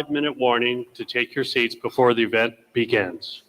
5-minute warning to take your seats before the event begins.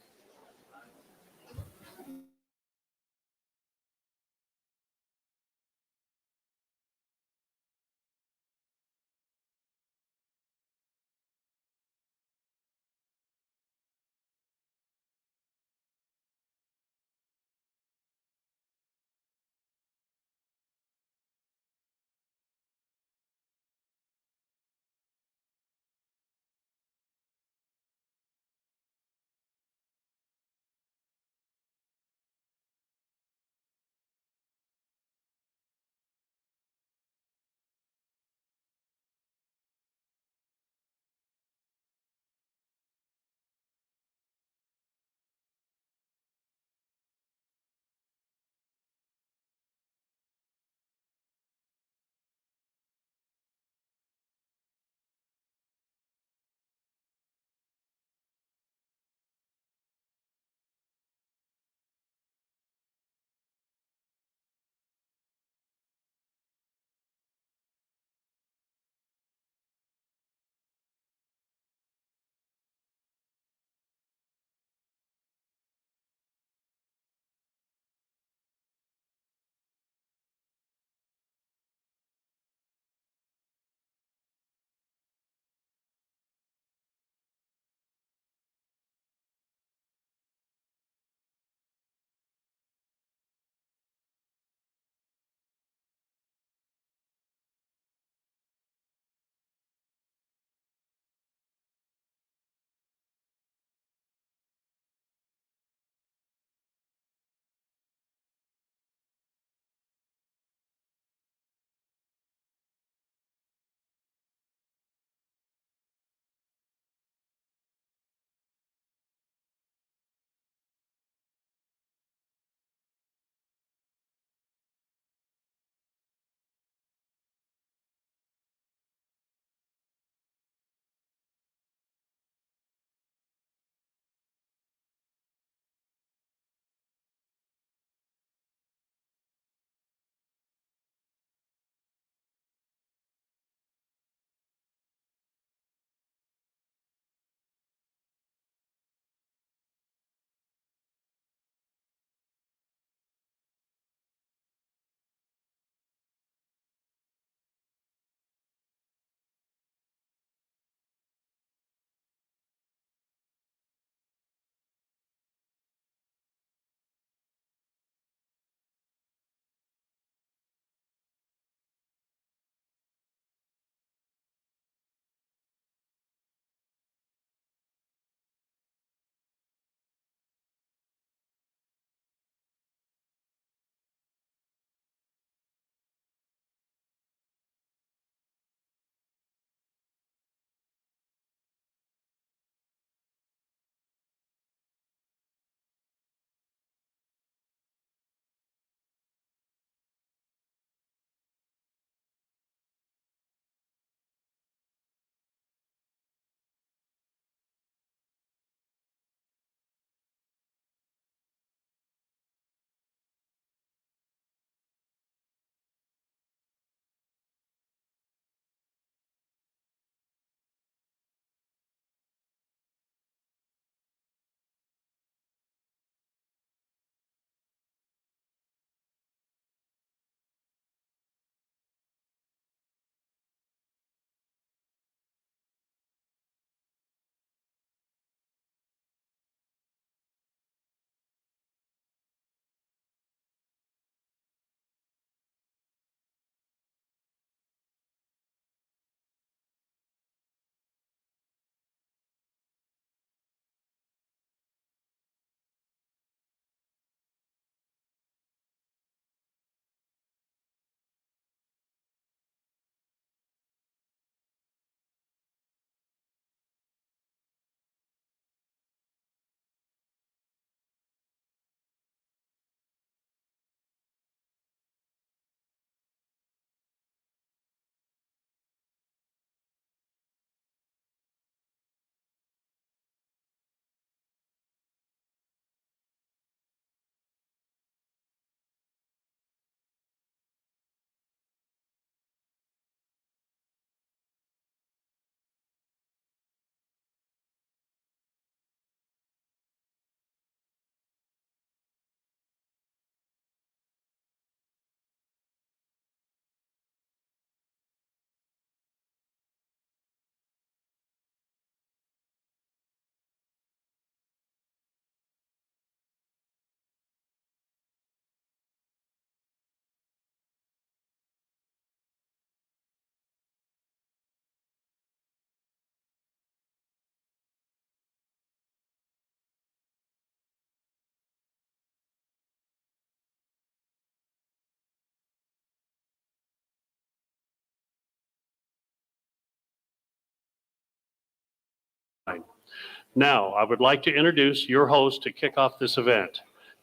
Now, I would like to introduce your host to kick off this event,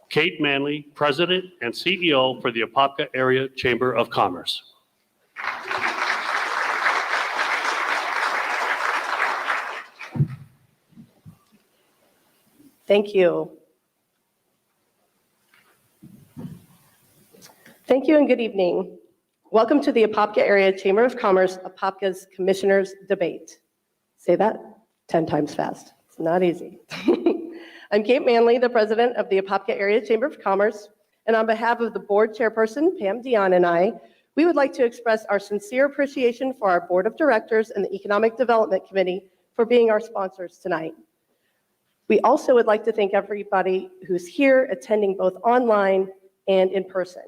Kate Manley, President and CEO for the Apopka Area Chamber of Commerce. Thank you. Thank you and good evening. Welcome to the Apopka Area Chamber of Commerce, Apopka's Commissioners Debate. Say that 10 times fast. It's not easy. I'm Kate Manley, the president of the Apopka Area Chamber of Commerce, and on behalf of the board chairperson, Pam Diane, and I, we would like to express our sincere appreciation for our board of directors and the Economic Development Committee for being our sponsors tonight. We also would like to thank everybody who's here attending both online and in person.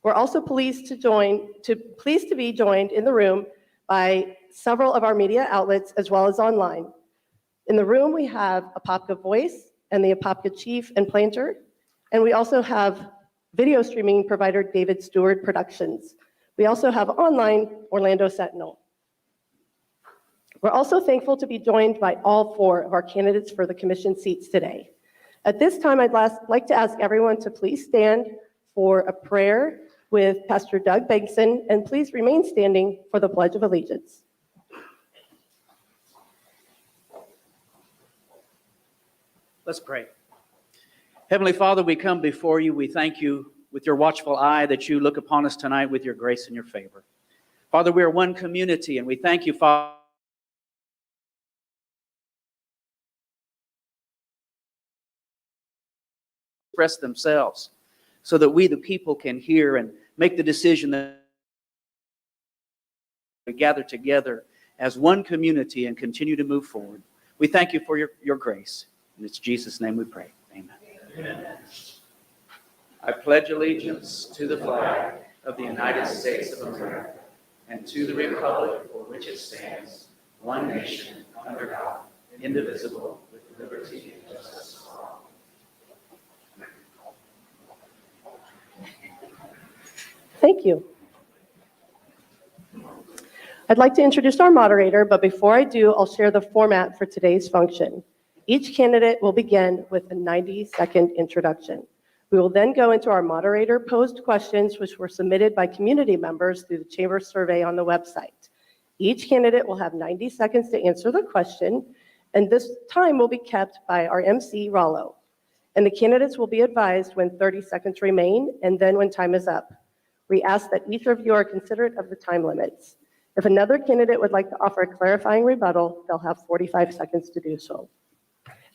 We're also pleased to be joined in the room by several of our media outlets as well as online. In the room, we have Apopka Voice and the Apopka Chief and Planter, and we also have video streaming provider David Stewart Productions. We also have online Orlando Sentinel. We're also thankful to be joined by all 4 of our candidates for the commission seats today. At this time, I'd like to ask everyone to please stand for a prayer with Pastor Doug Begson, and please remain standing for the Pledge of Allegiance. Let's pray. Heavenly Father, we come before you. We thank you with your watchful eye that you look upon us tonight with your grace and your favor. Father, we are one community, and we thank you, Father, express themselves so that we, the people, can hear and make the decision that we gather together as one community and continue to move forward. We thank you for your grace. In it's Jesus' name we pray. Amen. Amen. I pledge allegiance to the flag of the United States of America and to the republic for which it stands, one nation, under God, indivisible, with liberty and justice for all. Thank you. I'd like to introduce our moderator, but before I do, I'll share the format for today's function. Each candidate will begin with a 90-second introduction. We will then go into our moderator-posed questions, which were submitted by community members through the Chamber survey on the website. Each candidate will have 90 seconds to answer the question, and this time will be kept by our MC, Rollo. And the candidates will be advised when 30 seconds remain, and then when time is up. We ask that each of you are considerate of the time limits. If another candidate would like to offer a clarifying rebuttal, they'll have 45 seconds to do so.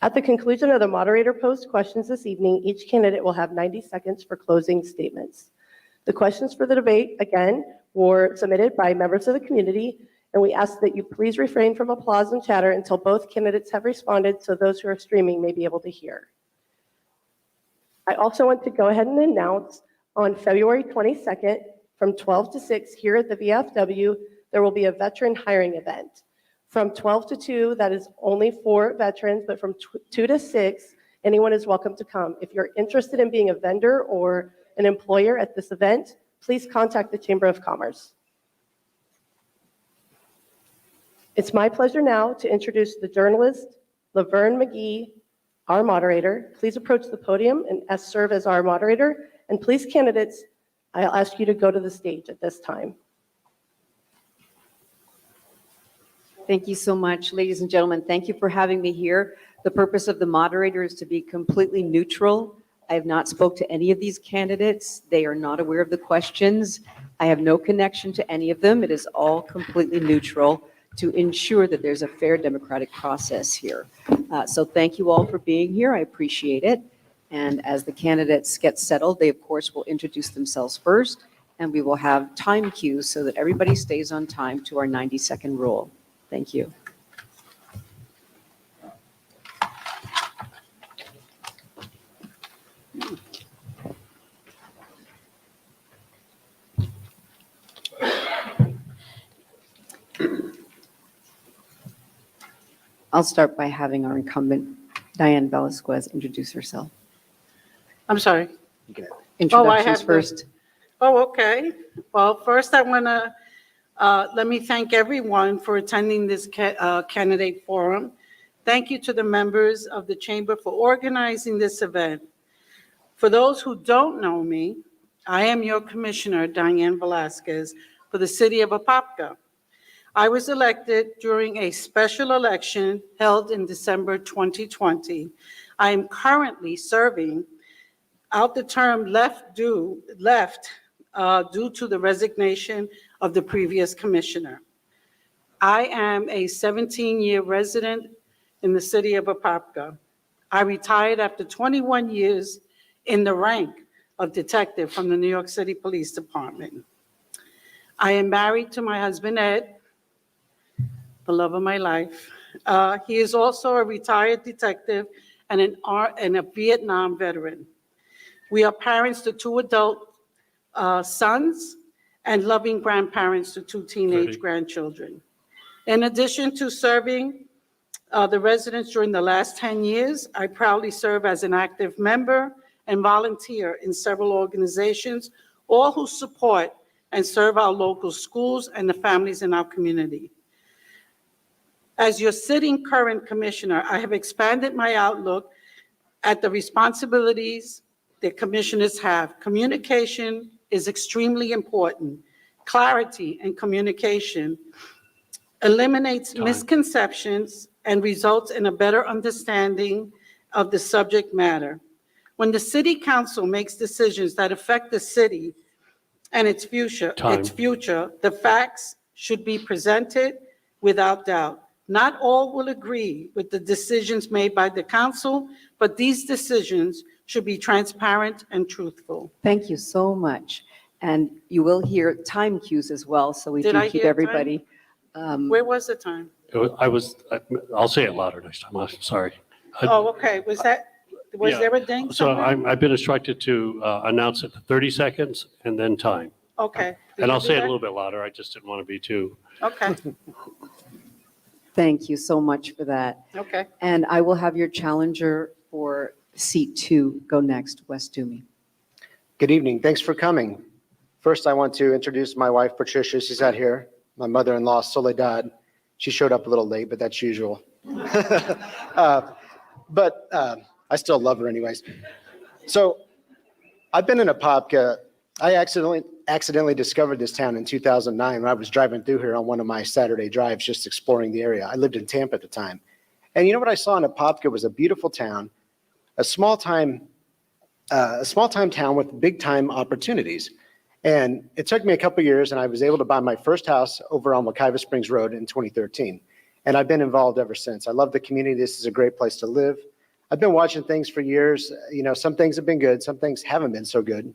At the conclusion of the moderator-posed questions this evening, each candidate will have 90 seconds for closing statements. The questions for the debate, again, were submitted by members of the community, and we ask that you please refrain from applause and chatter until both candidates have responded so those who are streaming may be able to hear. I also want to go ahead and announce on February 22nd, from 12 to 6 here at the VFW, there will be a veteran hiring event. From 12 to 2, that is only for veterans, but from 2 to 6, anyone is welcome to come. If you're interested in being a vendor or an employer at this event, please contact the Chamber of Commerce. It's my pleasure now to introduce the journalist, Laverne McGee, our moderator. Please approach the podium and serve as our moderator. And please, candidates, I'll ask you to go to the stage at this time. Thank you so much, ladies and gentlemen. Thank you for having me here. The purpose of the moderator is to be completely neutral. I have not spoke to any of these candidates. They are not aware of the questions. I have no connection to any of them. It is all completely neutral to ensure that there's a fair democratic process here. So thank you all for being here. I appreciate it. And as the candidates get settled, they of course will introduce themselves first, and we will have time cues so that everybody stays on time to our 90-second rule. Thank you. I'll start by having our incumbent, Diane Velasquez, introduce herself. I'm sorry. Introductions first. Oh, okay. Well, first I want to let me thank everyone for attending this candidate forum. Thank you to the members of the Chamber for organizing this event. For those who don't know me, I am your Commissioner, Diane Velasquez, for the City of Apopka. I was elected during a special election held in December 2020. I am currently serving out the term left due to the resignation of the previous commissioner. I am a 17-year resident in the City of Apopka. I retired after 21 years in the rank of detective from the New York City Police Department. I am married to my husband, Ed, the love of my life. He is also a retired detective and a Vietnam veteran. We are parents to 2 adult sons and loving grandparents to 2 teenage grandchildren. In addition to serving the residents during the last 10 years, I proudly serve as an active member and volunteer in several organizations, all who support and serve our local schools and the families in our community. As your sitting current commissioner, I have expanded my outlook at the responsibilities that commissioners have. Communication is extremely important. Clarity and communication eliminates misconceptions and results in a better understanding of the subject matter. When the city council makes decisions that affect the city and its future, the facts should be presented without doubt. Not all will agree with the decisions made by the council, but these decisions should be transparent and truthful. Thank you so much. And you will hear time cues as well, so we Did do I keep hear everybody. Where was the time? I'll say it louder next time. I'm sorry. Oh, okay. Was Yeah. there a ding So somewhere? I've been instructed to announce it 30 seconds and then time. Okay. Did And you I'll do say it a that? little bit louder. I just didn't want to be too. Okay, Thank you so much for that. okay. And I will have your challenger for seat 2 go next, Wes Toomey. Good evening. Thanks for coming. First, I want to introduce my wife, Patricia. She's out here. My mother-in-law, Soledad. She showed up a little late, but that's usual. But I still love her anyways. So I've been in Apopka. I accidentally discovered this town in 2009 when I was driving through here on one of my Saturday drives, just exploring the area. I lived in Tampa at the time. And you know what I saw in Apopka was a beautiful town, a small-time town with big-time opportunities. And it took me a couple years, and I was able to buy my first house over on Wekiva Springs Road in 2013. And I've been involved ever since. I love the community. This is a great place to live. I've been watching things for years. You know, some things have been good, some things haven't been so good.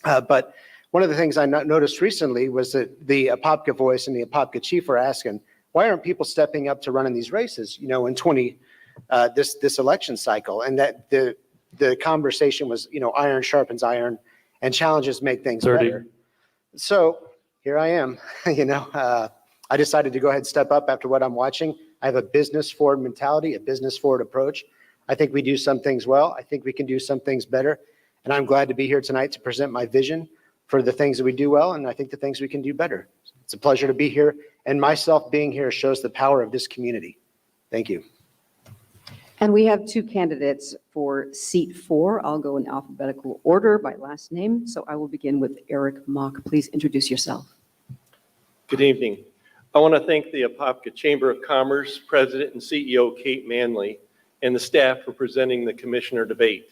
But one of the things I noticed recently was that the Apopka Voice and the Apopka Chief were asking, why aren't people stepping up to run in these races, you know, in this election cycle? And that the conversation was, you know, iron sharpens iron and challenges make things 30. better. So here I am, you know, I decided to go ahead and step up after what I'm watching. I have a business forward mentality, a business forward approach. I think we do some things well. I think we can do some things better. And I'm glad to be here tonight to present my vision for the things that we do well, and I think the things we can do better. It's a pleasure to be here, and myself being here shows the power of this community. Thank you. And we have 2 candidates for seat 4. I'll go in alphabetical order by last name. So I will begin with Eric Mock. Please introduce yourself. Good evening. I want to thank the Apopka Chamber of Commerce President and CEO Kate Manley and the staff for presenting the commissioner debate.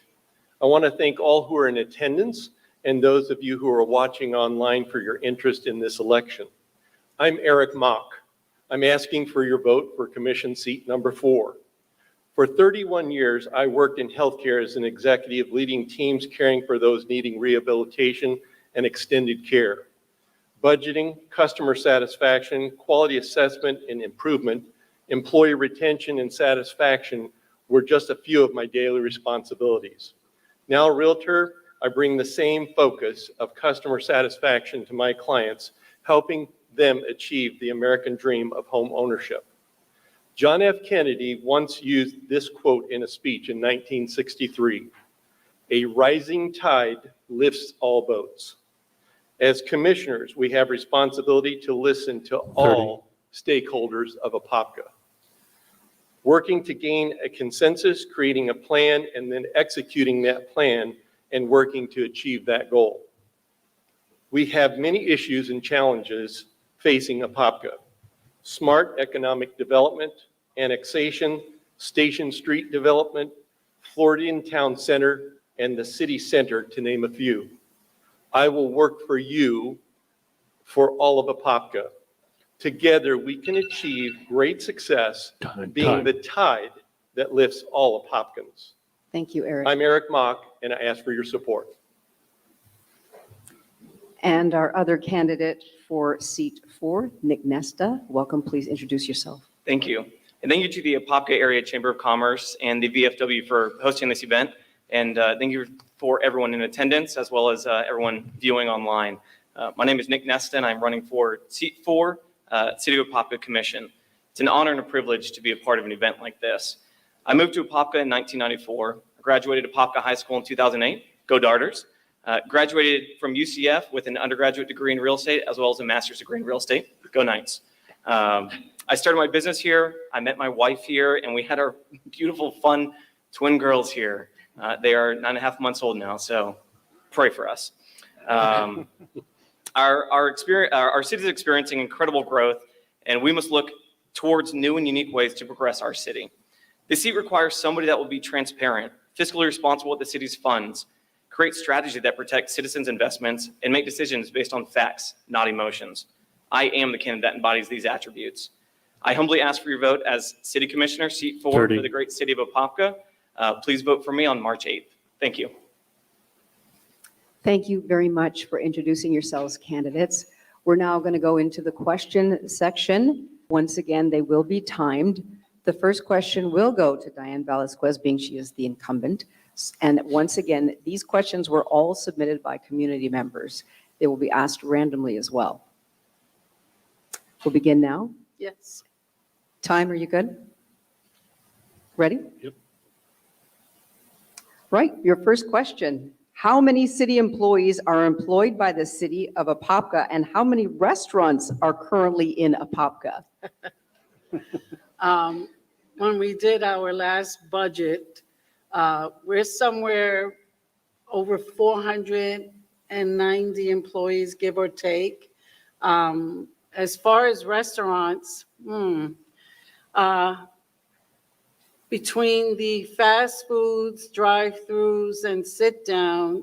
I want to thank all who are in attendance and those of you who are watching online for your interest in this election. I'm Eric Mock. I'm asking for your vote for commission seat number 4. For 31 years, I worked in healthcare as an executive, leading teams caring for those needing rehabilitation and extended care. Budgeting, customer satisfaction, quality assessment and improvement, employee retention and satisfaction were just a few of my daily responsibilities. Now a realtor, I bring the same focus of customer satisfaction to my clients, helping them achieve the American dream of home ownership. John F. Kennedy once used this quote in a speech in 1963, "A rising tide lifts all boats." As commissioners, we have responsibility to listen to all stakeholders of Apopka. working to gain a consensus, creating a plan, and then executing that plan and working to achieve that goal. We have many issues and challenges facing Apopka. Smart economic development, annexation, Station Street development, Floridian Town Center, and the city center, to name a few. I will work for you for all of Apopka. Together, we can achieve great success, being the tide that lifts all Apopkans. Thank you, Eric. I'm Eric Mock, and I ask for your support. And our other candidate for seat 4, Nick Nesta. Welcome, please introduce yourself. Thank you. And thank you to the Apopka Area Chamber of Commerce and the VFW for hosting this event. And thank you for everyone in attendance, as well as everyone viewing online. My name is Nick Nesta, and I'm running for seat 4, City of Apopka Commission. It's an honor and a privilege to be a part of an event like this. I moved to Apopka in 1994. I graduated Apopka High School in 2008. Go Darters. Graduated from UCF with an undergraduate degree in real estate, as well as a master's degree in real estate. Go Knights. I started my business here. I met my wife here, and we had our beautiful, fun twin girls here. They are 9.5 months old now, so pray for us. Our city is experiencing incredible growth, and we must look towards new and unique ways to progress our city. This seat requires somebody that will be transparent, fiscally responsible with the city's funds, create strategy that protects citizens' investments, and make decisions based on facts, not emotions. I am the candidate that embodies these attributes. I humbly ask for your vote as City Commissioner, seat 4 for the great city of Apopka. Please vote for me on March 8th. Thank you. Thank you very much for introducing yourselves, candidates. We're now going to go into the question section. Once again, they will be timed. The first question will go to Diane Velasquez, being she is the incumbent. And once again, these questions were all submitted by community members. They will be asked randomly as well. We'll begin now. Yes. Time, are you good? Ready? Yep. Right, your first question. How many city employees are employed by the city of Apopka, and how many restaurants are currently in Apopka? When we did our last budget, we're somewhere over 490 employees, give or take. As far as restaurants, between the fast foods, drive-throughs, and sit-down,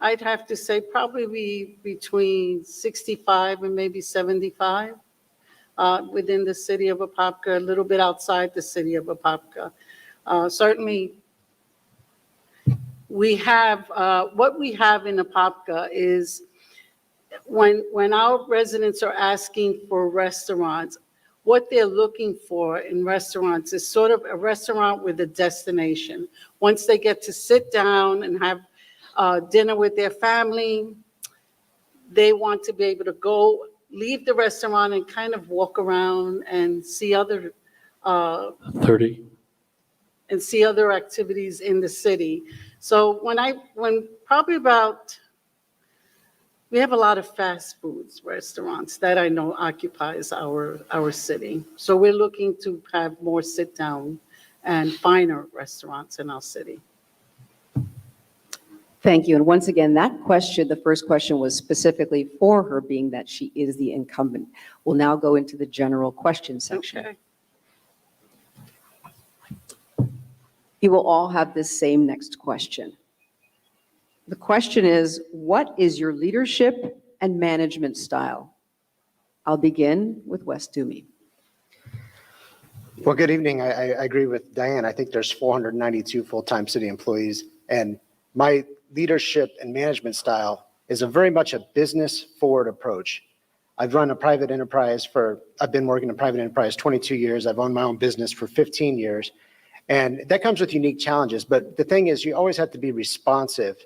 I'd have to say probably between 65 and maybe 75 within the city of Apopka, a little bit outside the city of Apopka. Certainly, we have, what we have in Apopka is when our residents are asking for restaurants, what they're looking for in restaurants is sort of a restaurant with a destination. Once they get to sit down and have dinner with their family, they want to be able to go, leave the restaurant and kind of walk around and see other 30. and see other activities in the city. So we have a lot of fast foods restaurants that I know occupies our city. So we're looking to have more sit-down and finer restaurants in our city. Thank you. And once again, that question, the first question was specifically for her, being that she is the incumbent. We'll now go into the general question section. Okay. You will all have this same next question. The question is, what is your leadership and management style? I'll begin with Wes Toomey. Well, good evening. I agree with Diane. I think there's 492 full-time city employees, and my leadership and management style is very much a business-forward approach. I've run a private enterprise I've been working in private enterprise 22 years. I've owned my own business for 15 years, and that comes with unique challenges. But the thing is, you always have to be responsive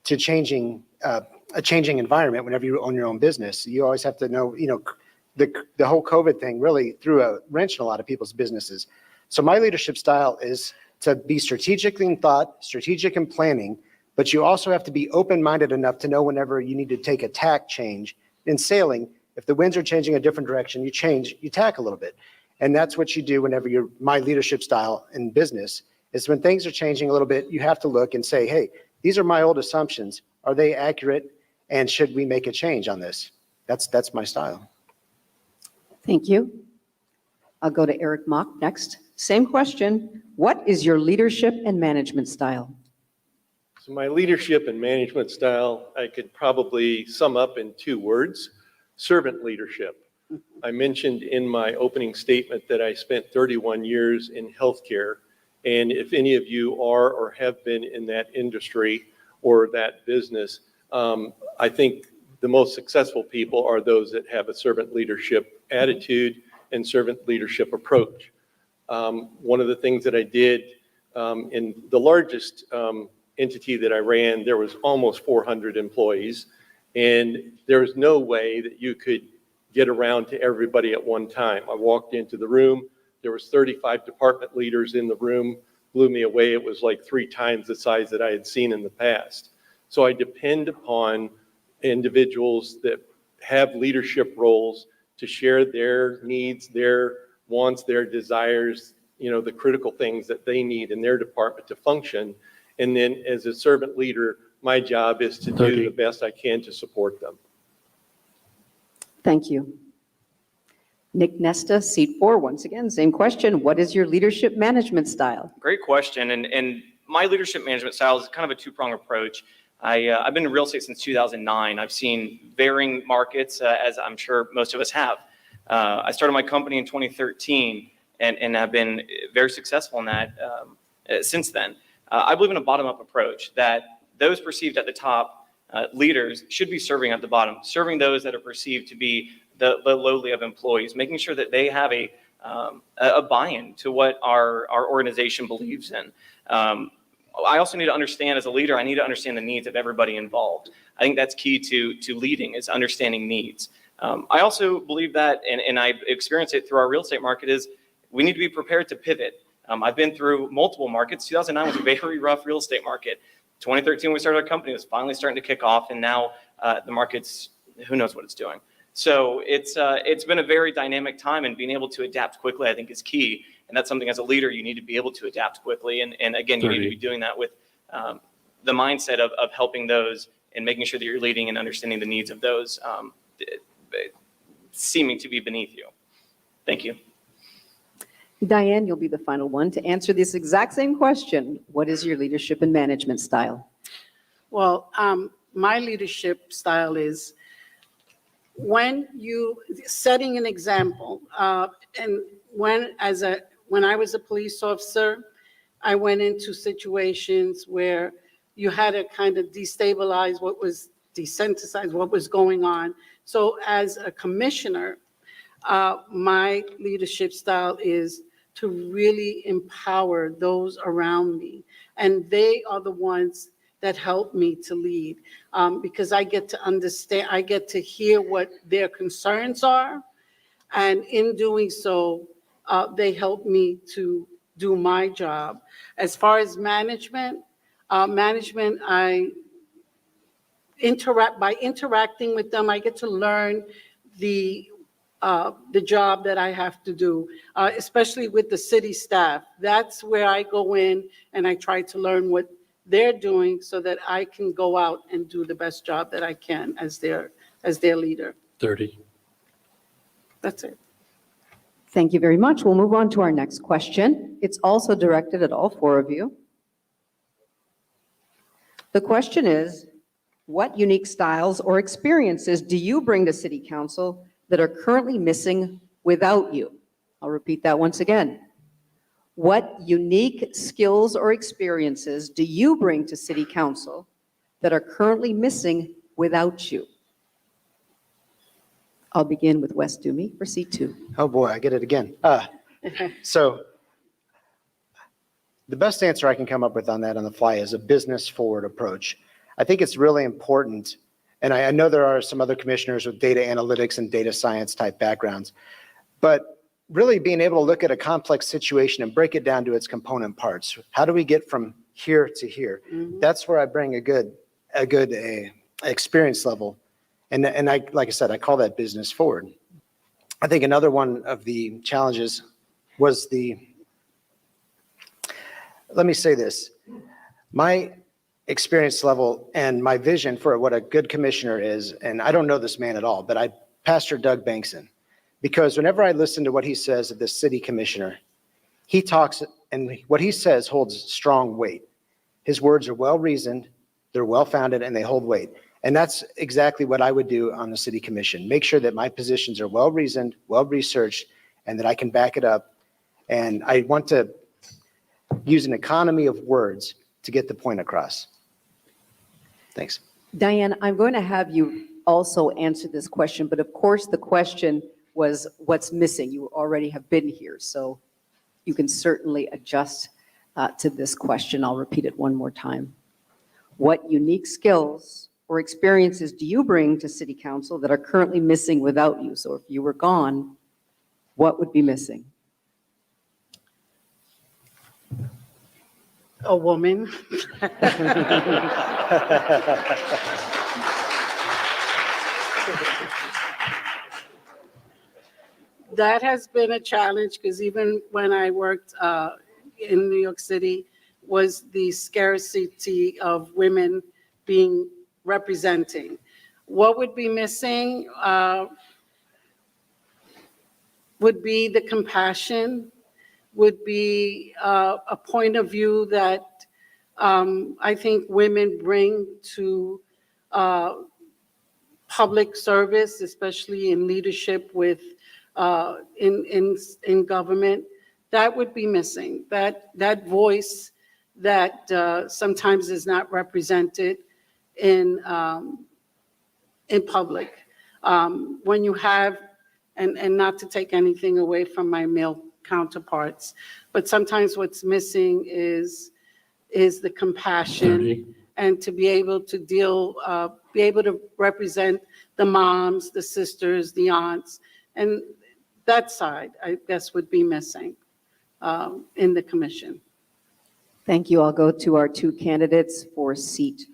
to a changing environment whenever you own your own business. You always have to know, the whole COVID thing really threw a wrench in a lot of people's businesses. So my leadership style is to be strategic in thought, strategic in planning, but you also have to be open-minded enough to know whenever you need to take a tack change. In sailing, if the winds are changing a different direction, you tack a little bit. And that's what you do whenever you're, my leadership style in business is when things are changing a little bit, you have to look and say, hey, these are my old assumptions. Are they accurate? And should we make a change on this? That's my style. Thank you. I'll go to Eric Mock next. Same question. What is your leadership and management style? So my leadership and management style, I could probably sum up in 2 words: servant leadership. I mentioned in my opening statement that I spent 31 years in healthcare. And if any of you are or have been in that industry or that business, I think the most successful people are those that have a servant leadership attitude and servant leadership approach. One of the things that I did in the largest entity that I ran, there was almost 400 employees, and there was no way that you could get around to everybody at one time. I walked into the room, there was 35 department leaders in the room, blew me away. It was like 3 times the size that I had seen in the past. So I depend upon individuals that have leadership roles to share their needs, their wants, their desires, the critical things that they need in their department to function. And then as a servant leader, my job is to do the best I can to support them. Thank you. Nick Nesta, seat 4, once again, same question. What is your leadership management style? Great question. And my leadership management style is kind of a 2-pronged approach. I've been in real estate since 2009. I've seen varying markets, as I'm sure most of us have. I started my company in 2013 and have been very successful in that since then. I believe in a bottom-up approach that those perceived at the top, leaders, should be serving at the bottom, serving those that are perceived to be the lowly of employees, making sure that they have a buy-in to what our organization believes in. I also need to understand, as a leader, I need to understand the needs of everybody involved. I think that's key to leading, is understanding needs. I also believe that, and I've experienced it through our real estate market, is we need to be prepared to pivot. I've been through multiple markets. 2009 was a very rough real estate market. 2013, when we started our company, it was finally starting to kick off, and now the market's, who knows what it's doing. So it's been a very dynamic time, and being able to adapt quickly, I think, is key. And that's something, as a leader, you need to be able to adapt quickly. And again, you need to be doing that with the mindset of helping those and making sure that you're leading and understanding the needs of those seeming to be beneath you. Thank you. Diane, you'll be the final one to answer this exact same question. What is your leadership and management style? Well, my leadership style is when you setting an example, and when I was a police officer, I went into situations where you had to kind of desensitize what was going on. So as a commissioner, my leadership style is to really empower those around me. And they are the ones that help me to lead, because I get to understand, I get to hear what their concerns are. And in doing so, they help me to do my job. As far as management, I interacting with them, I get to learn the job that I have to do, especially with the city staff. That's where I go in and I try to learn what they're doing so that I can go out and do the best job that I can as their leader. 30. That's it. Thank you very much. We'll move on to our next question. It's also directed at all 4 of you. The question is, what unique styles or experiences do you bring to City Council that are currently missing without you? I'll repeat that once again. What unique skills or experiences do you bring to City Council that are currently missing without you? I'll begin with Wes Dumey for seat 2. Oh boy, I get it again. So the best answer I can come up with on that on the fly is a business forward approach. I think it's really important, and I know there are some other commissioners with data analytics and data science type backgrounds, but really being able to look at a complex situation and break it down to its component parts. How do we get from here to here? Mhm. That's where I bring a good experience level. And I, like I said, I call that business forward. I think another one of the challenges was let me say this, my experience level and my vision for what a good commissioner is, and I don't know this man at all, but Pastor Doug Bankson, because whenever I listen to what he says of the city commissioner, he talks, and what he says holds strong weight. His words are well-reasoned, they're well-founded, and they hold weight. And that's exactly what I would do on the city commission. Make sure that my positions are well-reasoned, well-researched, and that I can back it up. And I want to use an economy of words to get the point across. Thanks. Diane, I'm going to have you also answer this question, but of course the question was what's missing. You already have been here, so you can certainly adjust to this question. I'll repeat it one more time. What unique skills or experiences do you bring to City Council that are currently missing without you? So if you were gone, what would be missing? A woman. That has been a challenge because even when I worked in New York City, was the scarcity of women being representing. What would be missing would be the compassion, would be a point of view that I think women bring to public service, especially in leadership with in government. That would be missing. That voice that sometimes is not represented in public. When you have, and not to take anything away from my male counterparts, but sometimes what's missing is the compassion 30. and to be able to be able to represent the moms, the sisters, the aunts, and that side, I guess, would be missing in the commission. Thank you. I'll go to our two candidates for seat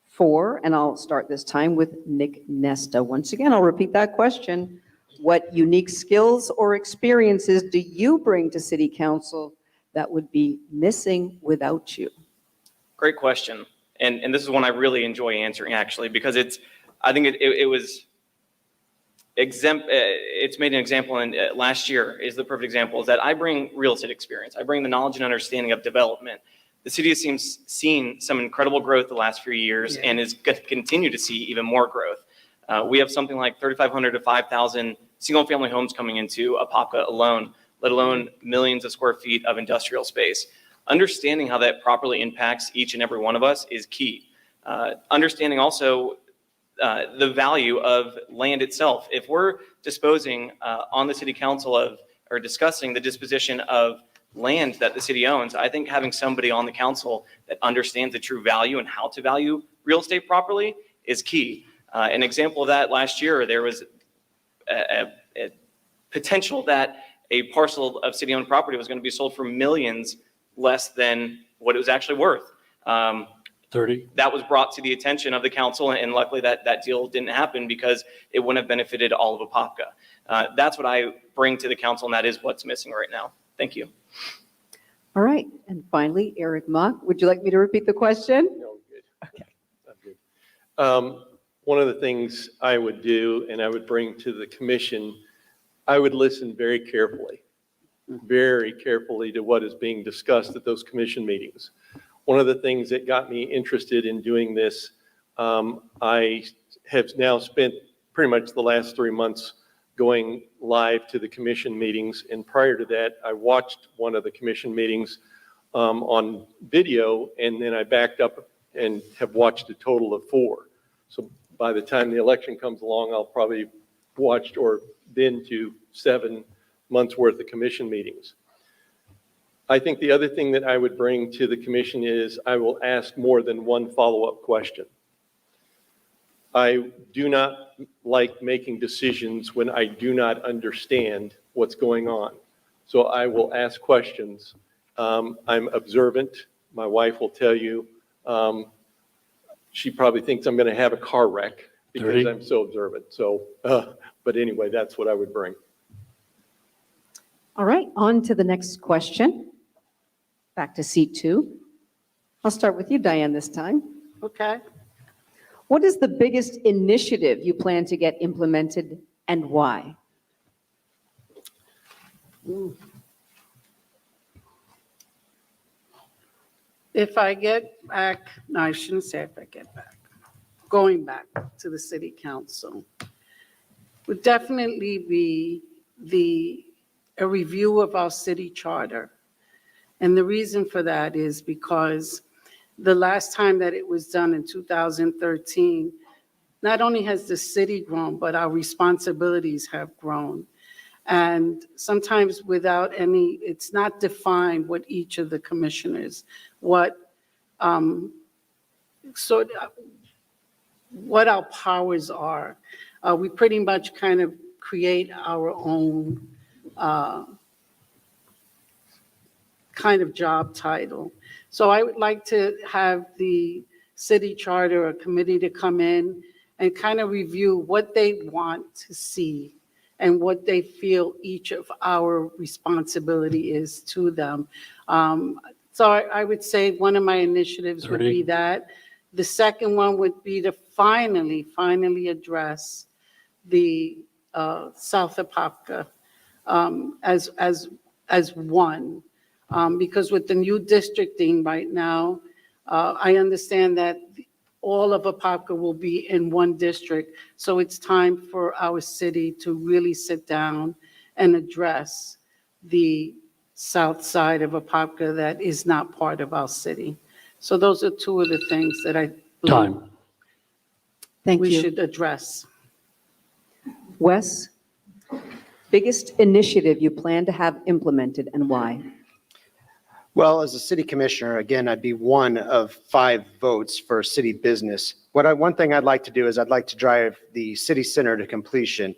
4, and I'll start this time with Nick Nesta. Once again, I'll repeat that question. What unique skills or experiences do you bring to City Council that would be missing without you? Great question. And this is one I really enjoy answering, actually, because I think it was it's made an example, and last year is the perfect example, is that I bring real estate experience. I bring the knowledge and understanding of development. The city has seen some incredible growth the last few years and is going to continue to see even more growth. We have something like 3,500 to 5,000 single-family homes coming into Apopka alone, let alone millions of square feet of industrial space. Understanding how that properly impacts each and every one of us is key. Understanding also the value of land itself. If we're disposing on the city council or discussing the disposition of land that the city owns, I think having somebody on the council that understands the true value and how to value real estate properly is key. An example of that last year, there was a potential that a parcel of city-owned property was going to be sold for millions less than what it was actually worth. 30. That was brought to the attention of the council, and luckily that deal didn't happen because it wouldn't have benefited all of Apopka. That's what I bring to the council, and that is what's missing right now. Thank you. All right. And finally, Eric Mock, would you like me to repeat the question? No, good. Okay. I'm good. One of the things I would do, and I would bring to the commission, I would listen very carefully to what is being discussed at those commission meetings. One of the things that got me interested in doing this, I have now spent pretty much the last 3 months going live to the commission meetings. And prior to that, I watched one of the commission meetings on video, and then I backed up and have watched a total of 4. So by the time the election comes along, I'll probably watched or been to 7 months worth of commission meetings. I think the other thing that I would bring to the commission is I will ask more than one follow-up question. I do not like making decisions when I do not understand what's going on. So I will ask questions. I'm observant. My wife will tell you, she probably thinks I'm going to have a car wreck because 30. I'm so observant. So, but anyway, that's what I would bring. All right, on to the next question. Back to seat 2. I'll start with you, Diane, this time. Okay. What is the biggest initiative you plan to get implemented and why? If I get back, no, I shouldn't say if I get back, going back to the city council, would definitely be a review of our city charter. And the reason for that is because the last time that it was done in 2013, not only has the city grown, but our responsibilities have grown. And sometimes without any, it's not defined what each of the commissioners, what what our powers are. We pretty much kind of create our own kind of job title. So I would like to have the city charter, a committee to come in and kind of review what they want to see and what they feel each of our responsibility is to them. So I would say one of my initiatives would be 30. that. The second one would be to finally address the South Apopka as one. Because with the new districting right now, I understand that all of Apopka will be in one district. So it's time for our city to really sit down and address the south side of Apopka that is not part of our city. So those are two of the things that I believe Time. Thank we you. should address. Wes, biggest initiative you plan to have implemented and why? Well, as a city commissioner, again, I'd be one of 5 votes for city business. One thing I'd like to do is I'd like to drive the city center to completion,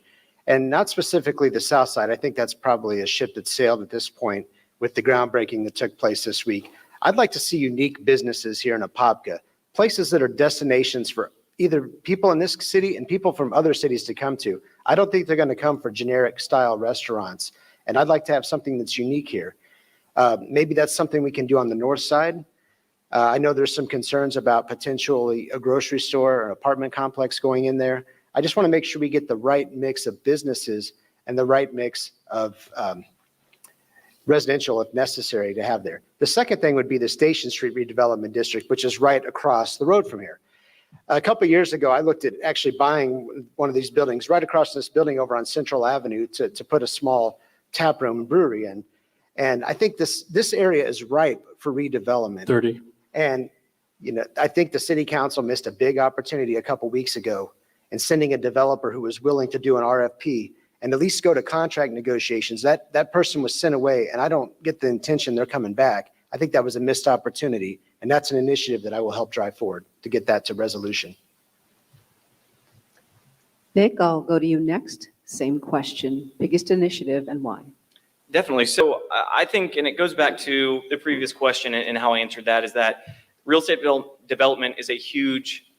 and not specifically the south side. I think that's probably a ship that sailed at this point with the groundbreaking that took place this week. I'd like to see unique businesses here in Apopka, places that are destinations for either people in this city and people from other cities to come to. I don't think they're going to come for generic style restaurants, and I'd like to have something that's unique here. Maybe that's something we can do on the north side. I know there's some concerns about potentially a grocery store or apartment complex going in there. I just want to make sure we get the right mix of businesses and the right mix of residential if necessary to have there. The second thing would be the Station Street redevelopment district, which is right across the road from here. A couple of years ago, I looked at actually buying one of these buildings right across this building over on Central Avenue to put a small tap room and brewery in. And I think this area is ripe for redevelopment. 30. And, I think the city council missed a big opportunity a couple weeks ago in sending a developer who was willing to do an RFP and at least go to contract negotiations. That person was sent away, and I don't get the intention they're coming back. I think that was a missed opportunity, and that's an initiative that I will help drive forward to get that to resolution. Nick, I'll go to you next. Same question. Biggest initiative and why? Definitely. So I think, and it goes back to the previous question and how I answered that, is that real estate development is a huge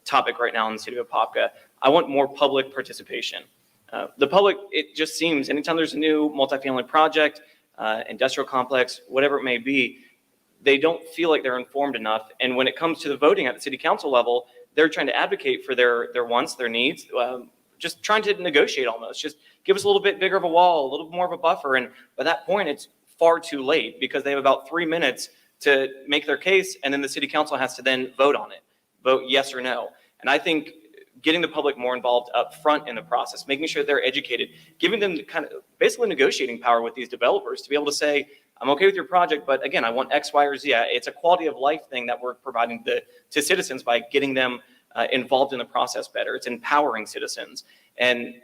topic right now in the city of Apopka. I want more public participation. The public, it just seems, anytime there's a new multifamily project, industrial complex, whatever it may be, they don't feel like they're informed enough. And when it comes to the voting at the city council level, they're trying to advocate for their wants, their needs, just trying to negotiate almost. Just give us a little bit bigger of a wall, a little more of a buffer. And by that point, it's far too late because they have about 3 minutes to make their case, and then the city council has to then vote on it, vote yes or no. And I think getting the public more involved up front in the process, making sure they're educated, giving them kind of basically negotiating power with these developers to be able to say, I'm okay with your project, but again, I want X, Y, or Z. It's a quality of life thing that we're providing to citizens by getting them involved in the process better. It's empowering citizens. And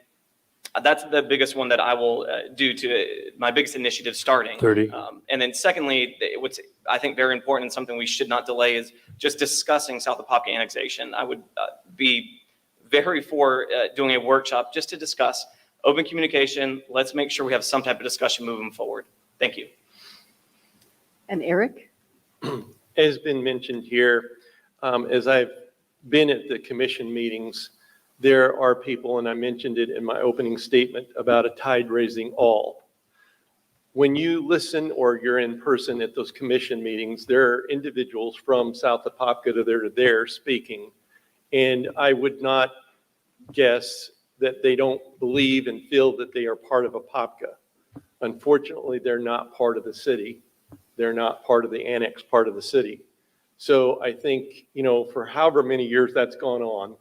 that's the biggest one that I will do to my biggest initiative starting. 30. And then secondly, what's I think very important and something we should not delay is just discussing South Apopka annexation. I would be very for doing a workshop just to discuss open communication. Let's make sure we have some type of discussion moving forward. Thank you. And Eric? As been mentioned here, as I've been at the commission meetings, there are people, and I mentioned it in my opening statement, about a tide raising all. when you listen or you're in person at those commission meetings, there are individuals from South Apopka that are there speaking. And I would not guess that they don't believe and feel that they are part of Apopka. Unfortunately, they're not part of the city. They're not part of the annex part of the city. So I think, for however many years that's gone on,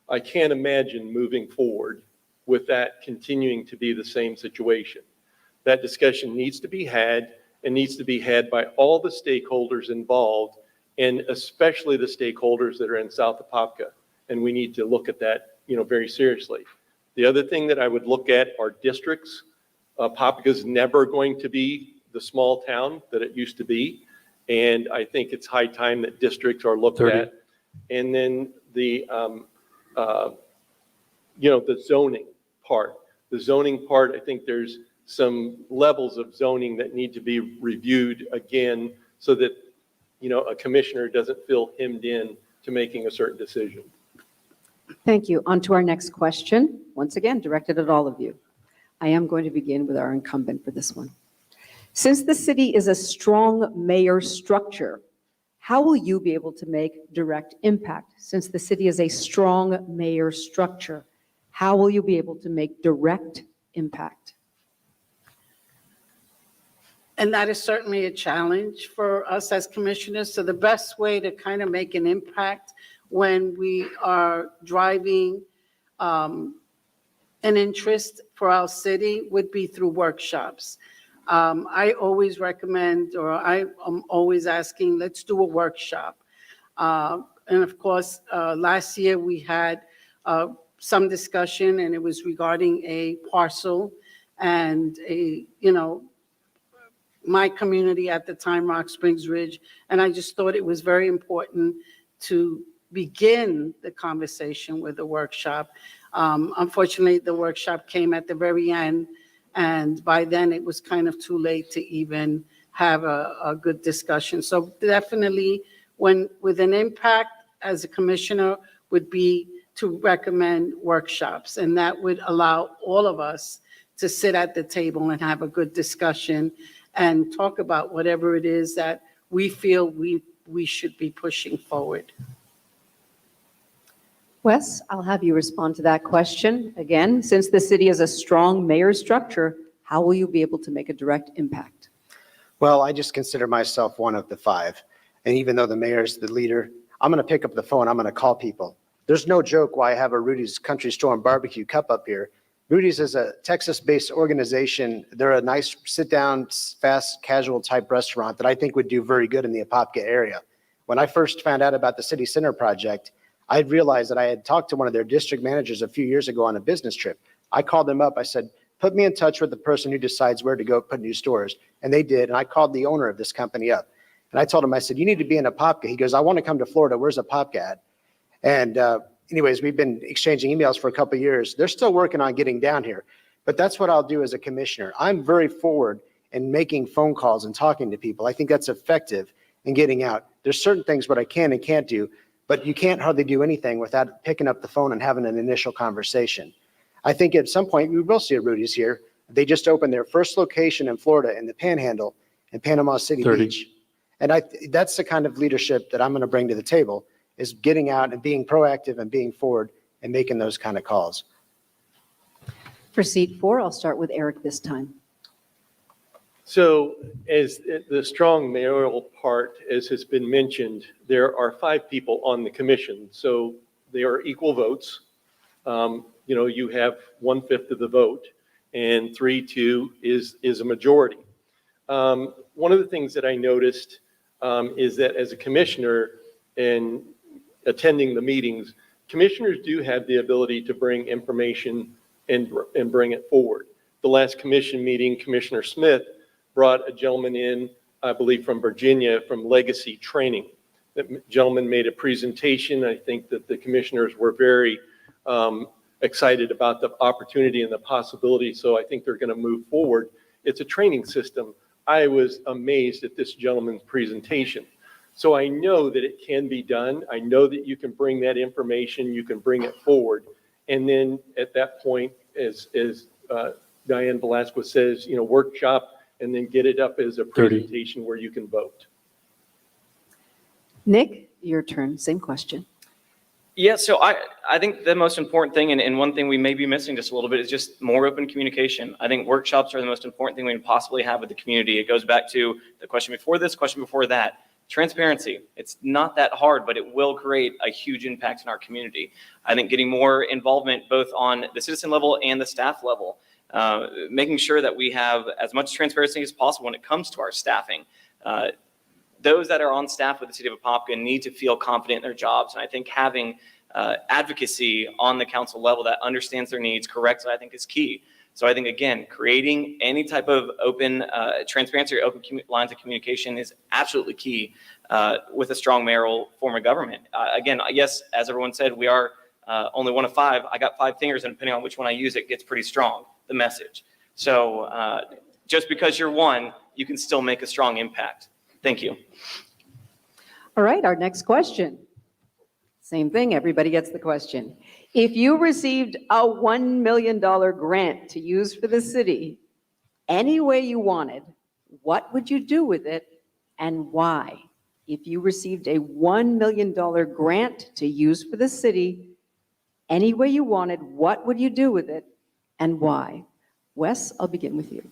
I can't imagine moving forward with that continuing to be the same situation. That discussion needs to be had and needs to be had by all the stakeholders involved, and especially the stakeholders that are in South Apopka. And we need to look at that, very seriously. The other thing that I would look at are districts. Apopka is never going to be the small town that it used to be. And I think it's high time that districts are looked 30. at. And then the zoning part. The zoning part, I think there's some levels of zoning that need to be reviewed again so that, a commissioner doesn't feel hemmed in to making a certain decision. Thank you. On to our next question, once again, directed at all of you. I am going to begin with our incumbent for this one. Since the city is a strong mayor structure, how will you be able to make direct impact? Since the city is a strong mayor structure, how will you be able to make direct impact? And that is certainly a challenge for us as commissioners. So the best way to kind of make an impact when we are driving an interest for our city would be through workshops. I always recommend, or I am always asking, let's do a workshop. And of course, last year we had some discussion, and it was regarding a parcel and my community at the time, Rock Springs Ridge. And I just thought it was very important to begin the conversation with a workshop. Unfortunately, the workshop came at the very end, and by then it was kind of too late to even have a good discussion. So definitely, with an impact as a commissioner would be to recommend workshops, and that would allow all of us to sit at the table and have a good discussion and talk about whatever it is that we feel we should be pushing forward. Wes, I'll have you respond to that question. Again, since the city is a strong mayor structure, how will you be able to make a direct impact? Well, I just consider myself one of the five. And even though the mayor's the leader, I'm going to pick up the phone. I'm going to call people. There's no joke why I have a Rudy's Country Store and Barbecue Cup up here. Rudy's is a Texas-based organization. They're a nice sit-down, fast, casual type restaurant that I think would do very good in the Apopka area. When I first found out about the City Center project, I realized that I had talked to one of their district managers a few years ago on a business trip. I called them up. I said, put me in touch with the person who decides where to go put new stores. And they did. And I called the owner of this company up. And I told him, I said, you need to be in Apopka. He goes, I want to come to Florida. Where's Apopka at? And anyways, we've been exchanging emails for a couple of years. They're still working on getting down here. But that's what I'll do as a commissioner. I'm very forward in making phone calls and talking to people. I think that's effective in getting out. There's certain things what I can and can't do, but you can't hardly do anything without picking up the phone and having an initial conversation. I think at some point we will see a Rudy's here. They just opened their first location in Florida in the Panhandle in Panama City 30. Beach. And that's the kind of leadership that I'm going to bring to the table, is getting out and being proactive and being forward and making those kind of calls. For seat 4, I'll start with Eric this time. So as the strong mayoral part, as has been mentioned, there are 5 people on the commission. So they are equal votes. You have 1/5 of the vote, and 3-2 is a majority. One of the things that I noticed is that as a commissioner and attending the meetings, commissioners do have the ability to bring information and bring it forward. The last commission meeting, Commissioner Smith brought a gentleman in, I believe from Virginia, from Legacy Training. That gentleman made a presentation. I think that the commissioners were very excited about the opportunity and the possibility, so I think they're going to move forward. It's a training system. I was amazed at this gentleman's presentation. So I know that it can be done. I know that you can bring that information, you can bring it forward. And then at that point, as Diane Velasquez says, workshop and then get it up as a 30. presentation where you can vote. Nick, your turn, same question. Yeah, so I think the most important thing, and one thing we may be missing just a little bit, is just more open communication. I think workshops are the most important thing we can possibly have with the community. It goes back to the question before this, question before that. Transparency. It's not that hard, but it will create a huge impact in our community. I think getting more involvement both on the citizen level and the staff level, making sure that we have as much transparency as possible when it comes to our staffing. Those that are on staff with the city of Apopka need to feel confident in their jobs. And I think having advocacy on the council level that understands their needs correctly, I think is key. So I think, again, creating any type of open transparency or open lines of communication is absolutely key with a strong mayoral form of government. Again, yes, as everyone said, we are only one of 5. I got 5 fingers, and depending on which one I use, it gets pretty strong, the message. So just because you're one, you can still make a strong impact. Thank you. All right, our next question. Same thing, everybody gets the question. If you received a $1 million grant to use for the city any way you wanted, what would you do with it and why? If you received a $1 million grant to use for the city any way you wanted, what would you do with it and why? Wes, I'll begin with you.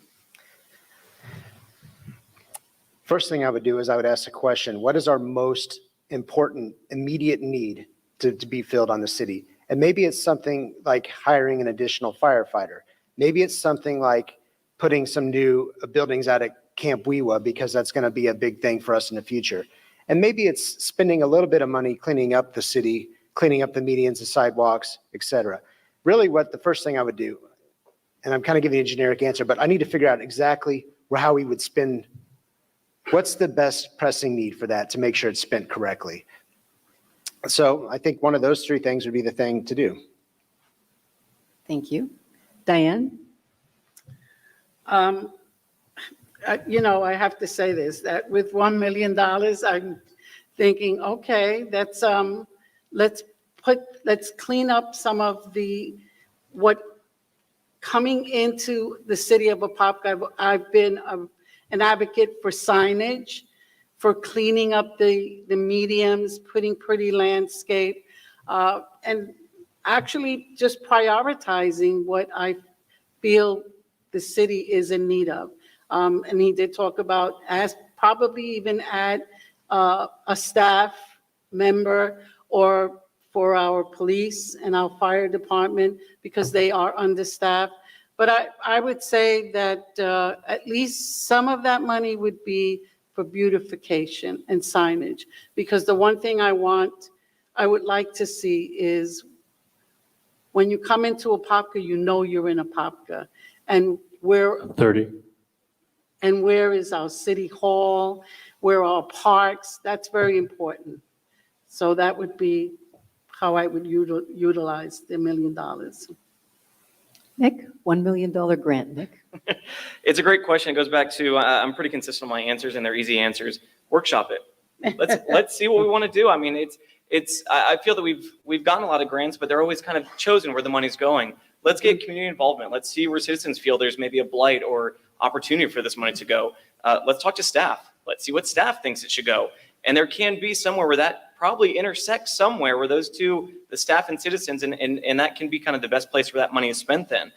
First thing I would do is I would ask the question, what is our most important immediate need to be filled on the city? And maybe it's something like hiring an additional firefighter. Maybe it's something like putting some new buildings out at Camp Weewa, because that's going to be a big thing for us in the future. And maybe it's spending a little bit of money cleaning up the city, cleaning up the medians, the sidewalks, et cetera. Really what the first thing I would do, and I'm kind of giving a generic answer, but I need to figure out exactly how we would spend. What's the best pressing need for that to make sure it's spent correctly? So I think one of those 3 things would be the thing to do. Thank you. Diane? I have to say this, that with $1 million, I'm thinking, okay, let's clean up some of what coming into the city of Apopka. I've been an advocate for signage, for cleaning up the mediums, putting pretty landscape, and actually just prioritizing what I feel the city is in need of. And he did talk about probably even add a staff member or for our police and our fire department, because they are understaffed. But I would say that at least some of that money would be for beautification and signage, because the one thing I would like to see is when you come into Apopka, you know you're in Apopka. And 30. And where is our city hall? Where are our parks? That's very important. So that would be how I would utilize the $1 million. Nick, $1 million grant, Nick. It's a great question. It goes back to, I'm pretty consistent on my answers, and they're easy answers. Workshop it. Let's see what we want to do. I mean, I feel that we've gotten a lot of grants, but they're always kind of chosen where the money's going. Let's get community involvement. Let's see where citizens feel there's maybe a blight or opportunity for this money to go. Let's talk to staff. Let's see what staff thinks it should go. And there can be somewhere where that probably intersects somewhere where those two, the staff and citizens, and that can be kind of the best place where that money is spent then.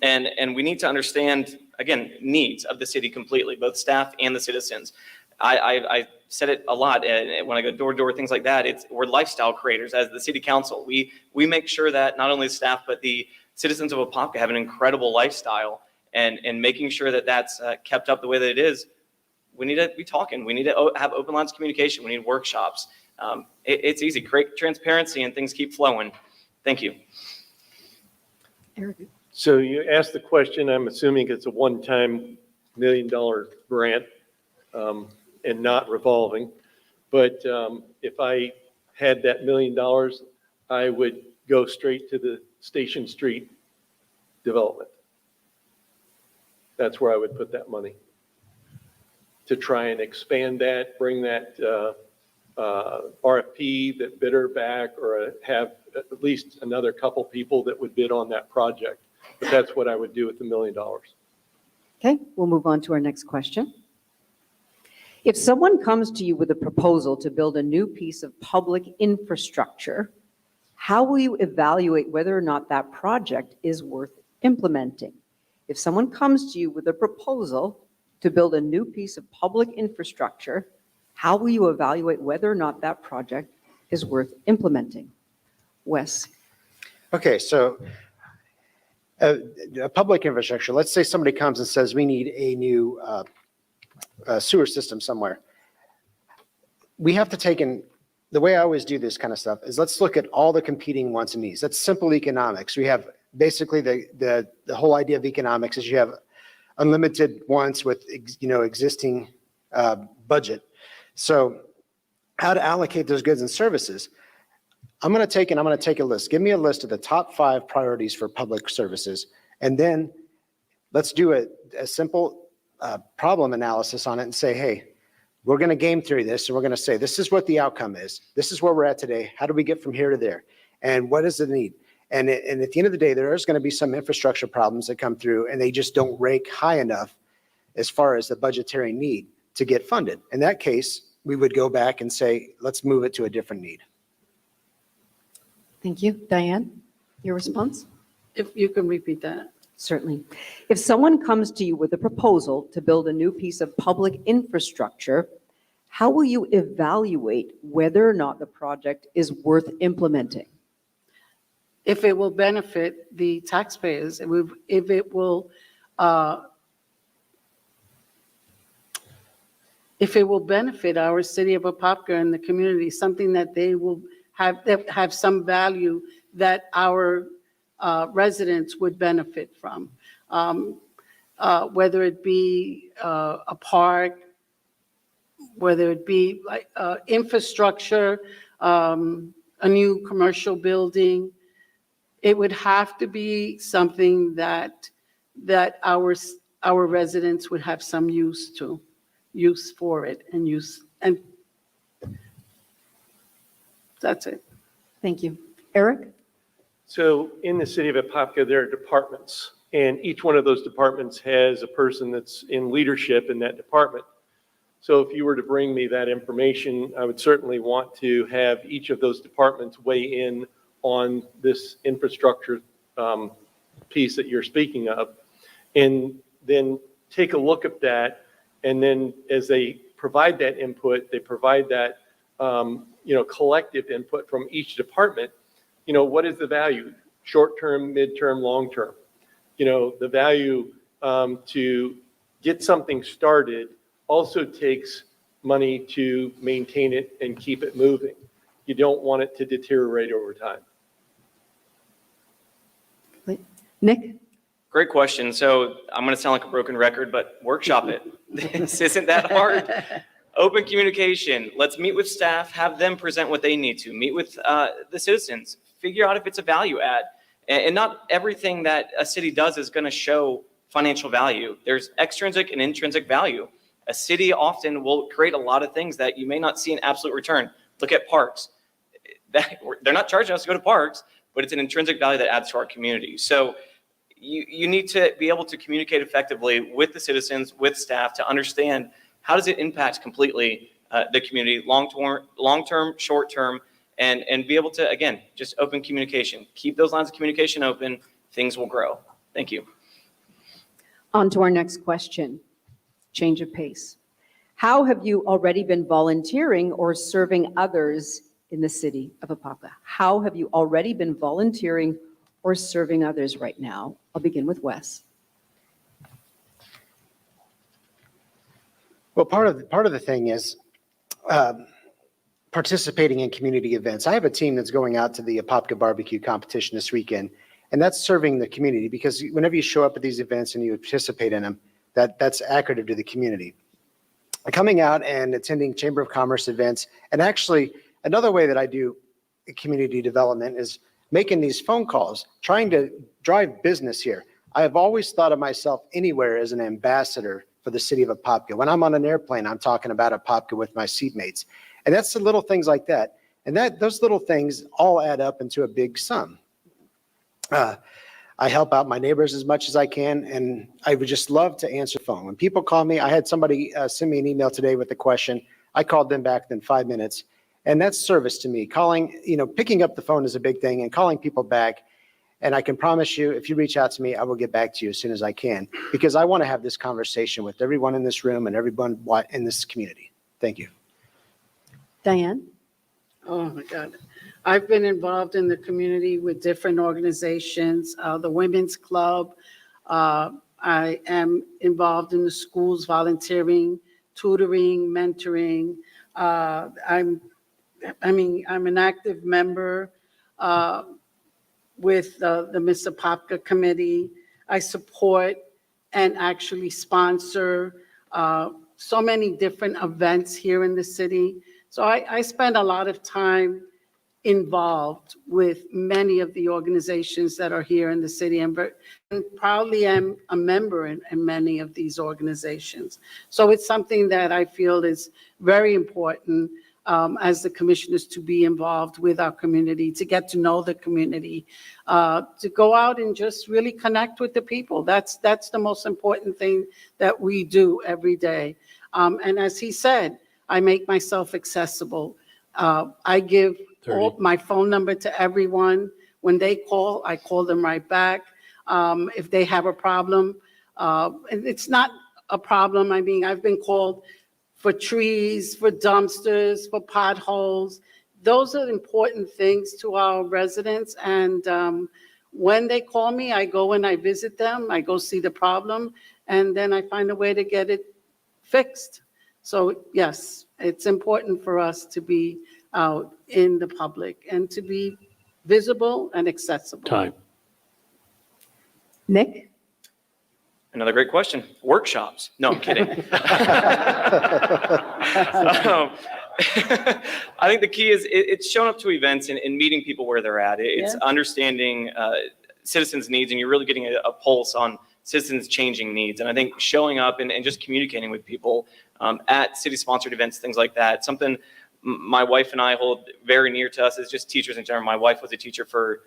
And we need to understand, again, needs of the city completely, both staff and the citizens. I said it a lot when I go door to door, things like that. We're lifestyle creators as the city council. We make sure that not only the staff, but the citizens of Apopka have an incredible lifestyle, and making sure that that's kept up the way that it is. We need to be talking. We need to have open lines of communication. We need workshops. It's easy. Create transparency and things keep flowing. Thank you. Eric. So you asked the question, I'm assuming it's a one-time $1 million grant and not revolving. But if I had that $1 million, I would go straight to the Station Street development. That's where I would put that money, to try and expand that, bring that RFP, that bidder back, or have at least another couple people that would bid on that project. But that's what I would do with the $1 million. Okay, we'll move on to our next question. If someone comes to you with a proposal to build a new piece of public infrastructure, how will you evaluate whether or not that project is worth implementing? If someone comes to you with a proposal to build a new piece of public infrastructure, how will you evaluate whether or not that project is worth implementing? Wes? Okay, so a public infrastructure, let's say somebody comes and says, we need a new sewer system somewhere. We have to take in, the way I always do this kind of stuff is let's look at all the competing wants and needs. That's simple economics. We have basically the whole idea of economics is you have unlimited wants with, existing budget. So how to allocate those goods and services. I'm going to take a list. Give me a list of the top 5 priorities for public services. And then let's do a simple problem analysis on it and say, hey, we're going to game theory this. And we're going to say, this is what the outcome is. This is where we're at today. How do we get from here to there? And what is the need? And at the end of the day, there is going to be some infrastructure problems that come through and they just don't rank high enough as far as the budgetary need to get funded. In that case, we would go back and say, let's move it to a different need. Thank you. Diane, your response? If you can repeat that. Certainly. If someone comes to you with a proposal to build a new piece of public infrastructure, how will you evaluate whether or not the project is worth implementing? If it will benefit the taxpayers, if it will benefit our city of Apopka and the community, something that they will have some value that our residents would benefit from, whether it be a park, whether it be like infrastructure, a new commercial building. It would have to be something that our residents would have some use for it, and that's it. Thank you. Eric? So in the city of Apopka, there are departments, and each one of those departments has a person that's in leadership in that department. So if you were to bring me that information, I would certainly want to have each of those departments weigh in on this infrastructure piece that you're speaking of, and then take a look at that. And then as they provide that input, they provide that collective input from each department. What is the value? Short-term, mid-term, long-term. The value to get something started also takes money to maintain it and keep it moving. You don't want it to deteriorate over time. Nick? Great question. So I'm going to sound like a broken record, but workshop it. This isn't that hard. Open communication. Let's meet with staff, have them present what they need to, meet with the citizens, figure out if it's a value add. And not everything that a city does is going to show financial value. There's extrinsic and intrinsic value. A city often will create a lot of things that you may not see an absolute return. Look at parks. They're not charging us to go to parks, but it's an intrinsic value that adds to our community. So you need to be able to communicate effectively with the citizens, with staff, to understand how does it impact completely the community, long-term, short-term, and be able to, again, just open communication. Keep those lines of communication open, things will grow. Thank you. On to our next question. Change of pace. How have you already been volunteering or serving others in the city of Apopka? How have you already been volunteering or serving others right now? I'll begin with Wes. Well, part of the thing is participating in community events. I have a team that's going out to the Apopka barbecue competition this weekend, and that's serving the community, because whenever you show up at these events and you participate in them, that's accretive to the community. Coming out and attending Chamber of Commerce events, and actually another way that I do community development is making these phone calls, trying to drive business here. I have always thought of myself anywhere as an ambassador for the city of Apopka. When I'm on an airplane, I'm talking about Apopka with my seatmates. And that's the little things like that. And those little things all add up into a big sum. I help out my neighbors as much as I can, and I would just love to answer the phone. When people call me, I had somebody send me an email today with a question. I called them back in 5 minutes, and that's service to me. Calling, picking up the phone is a big thing, and calling people back. And I can promise you, if you reach out to me, I will get back to you as soon as I can, because I want to have this conversation with everyone in this room and everyone in this community. Thank you. Diane? Oh, my God. I've been involved in the community with different organizations, the Women's Club. I am involved in the schools, volunteering, tutoring, mentoring. I'm an active member with the Miss Apopka Committee. I support and actually sponsor so many different events here in the city. So I spend a lot of time involved with many of the organizations that are here in the city, and proudly am a member in many of these organizations. So it's something that I feel is very important as the commissioners to be involved with our community, to get to know the community, to go out and just really connect with the people. That's the most important thing that we do every day. And as he said, I make myself accessible. I give my phone number to everyone. When they call, I call them right back. If they have a problem, it's not a problem. I mean, I've been called for trees, for dumpsters, for potholes. Those are important things to our residents. And when they call me, I go and I visit them. I go see the problem, and then I find a way to get it fixed. So yes, it's important for us to be out in the public and to be visible and accessible. Time. Nick? Another great question. Workshops. No, I'm kidding. I think the key is it's showing up to events and meeting people where they're at. It's understanding citizens' needs, and you're really getting a pulse on citizens' changing needs. And I think showing up and just communicating with people at city-sponsored events, things like that, something my wife and I hold very near to us is just teachers in general. My wife was a teacher for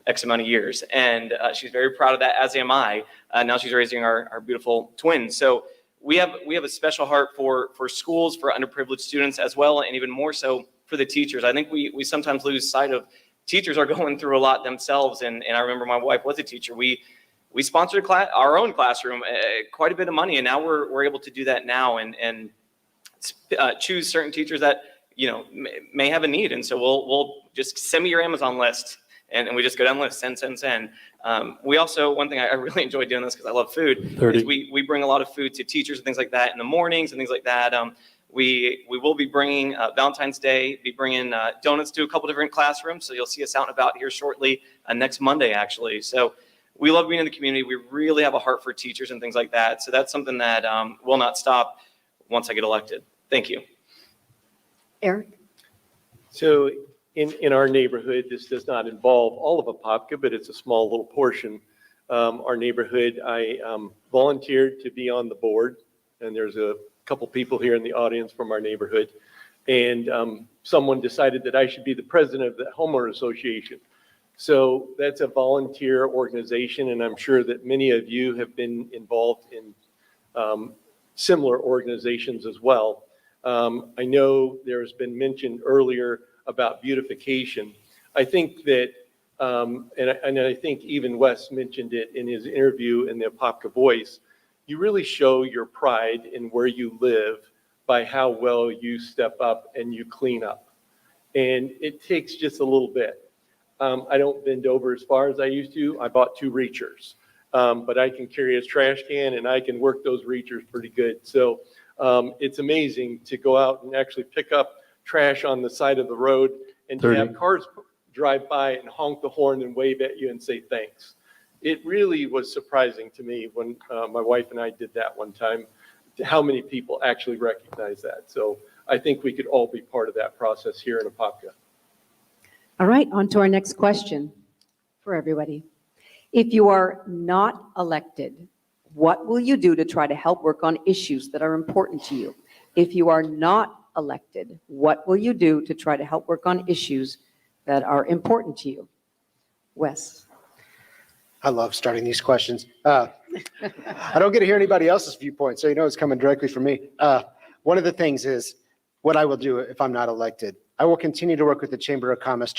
X amount of years, and she's very proud of that, as am I. Now she's raising our beautiful twins. So we have a special heart for schools, for underprivileged students as well, and even more so for the teachers. I think we sometimes lose sight of teachers are going through a lot themselves, and I remember my wife was a teacher. We sponsored our own classroom, quite a bit of money, and now we're able to do that now and choose certain teachers that may have a need. And so we'll just send me your Amazon list, and we just go down the list, send. We also, one thing I really enjoy doing this because I love food, 30. is we bring a lot of food to teachers and things like that in the mornings and things like that. We will be bringing Valentine's Day, be bringing donuts to a couple different classrooms. So you'll see us out and about here shortly, next Monday actually. So we love being in the community. We really have a heart for teachers and things like that. So that's something that will not stop once I get elected. Thank you. Eric? So in our neighborhood, this does not involve all of Apopka, but it's a small little portion. Our neighborhood, I volunteered to be on the board, and there's a couple people here in the audience from our neighborhood. And someone decided that I should be the president of the homeowner association. So that's a volunteer organization, and I'm sure that many of you have been involved in similar organizations as well. I know there's been mentioned earlier about beautification. I think that, and I think even Wes mentioned it in his interview in the Apopka Voice, you really show your pride in where you live by how well you step up and you clean up. And it takes just a little bit. I don't bend over as far as I used to. I bought 2 reachers, but I can carry a trash can and I can work those reachers pretty good. So it's amazing to go out and actually pick up trash on the side of the road and to 30. have cars drive by and honk the horn and wave at you and say thanks. It really was surprising to me when my wife and I did that one time, how many people actually recognize that. So I think we could all be part of that process here in Apopka. All right, on to our next question for everybody. If you are not elected, what will you do to try to help work on issues that are important to you? If you are not elected, what will you do to try to help work on issues that are important to you? Wes? I love starting these questions. I don't get to hear anybody else's viewpoint, so you know it's coming directly from me. One of the things is what I will do if I'm not elected. I will continue to work with the Chamber of Commerce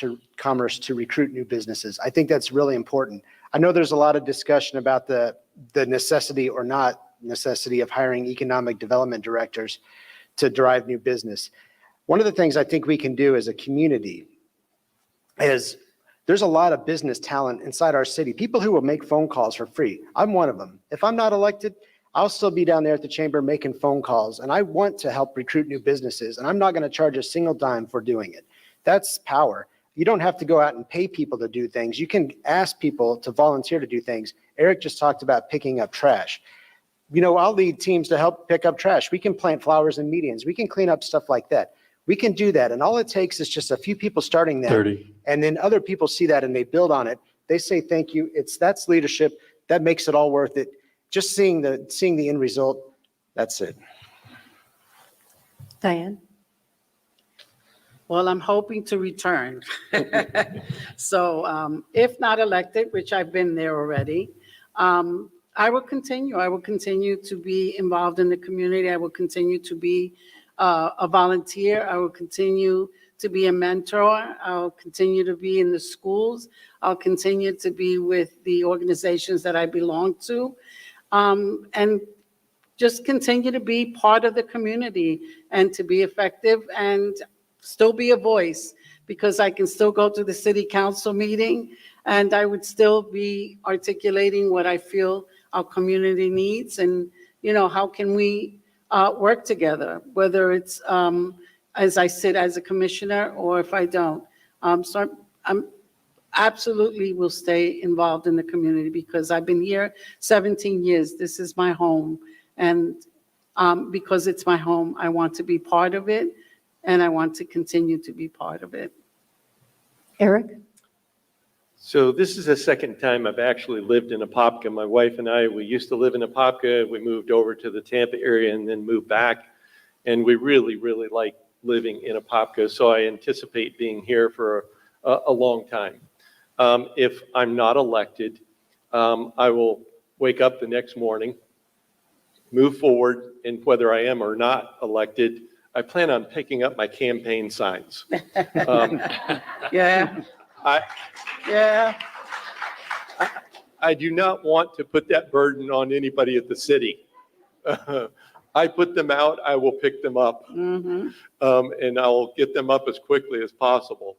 to recruit new businesses. I think that's really important. I know there's a lot of discussion about the necessity or not necessity of hiring economic development directors to drive new business. One of the things I think we can do as a community is there's a lot of business talent inside our city, people who will make phone calls for free. I'm one of them. If I'm not elected, I'll still be down there at the chamber making phone calls, and I want to help recruit new businesses, and I'm not going to charge a single dime for doing it. That's power. You don't have to go out and pay people to do things. You can ask people to volunteer to do things. Eric just talked about picking up trash. You know, I'll lead teams to help pick up trash. We can plant flowers in medians. We can clean up stuff like that. We can do that. And all it takes is just a few people starting that. 30. And then other people see that and they build on it. They say, thank you. That's leadership. That makes it all worth it. Just seeing the end result, that's it. Diane? Well, I'm hoping to return. So if not elected, which I've been there already, I will continue. I will continue to be involved in the community. I will continue to be a volunteer. I will continue to be a mentor. I'll continue to be in the schools. I'll continue to be with the organizations that I belong to. And just continue to be part of the community and to be effective and still be a voice, because I can still go to the city council meeting and I would still be articulating what I feel our community needs and, you know, how can we work together, whether it's as I sit as a commissioner or if I don't. So I'm absolutely will stay involved in the community because I've been here 17 years. This is my home. And because it's my home, I want to be part of it and I want to continue to be part of it. Eric? So this is the second time I've actually lived in Apopka. My wife and I, we used to live in Apopka. We moved over to the Tampa area and then moved back. And we really, really like living in Apopka. So I anticipate being here for a long time. If I'm not elected, I will wake up the next morning, move forward, and whether I am or not elected, I plan on picking up my campaign signs. Yeah, yeah. I do not want to put that burden on anybody at the city. I put them out, I will pick them up, and I'll get them up as quickly as possible.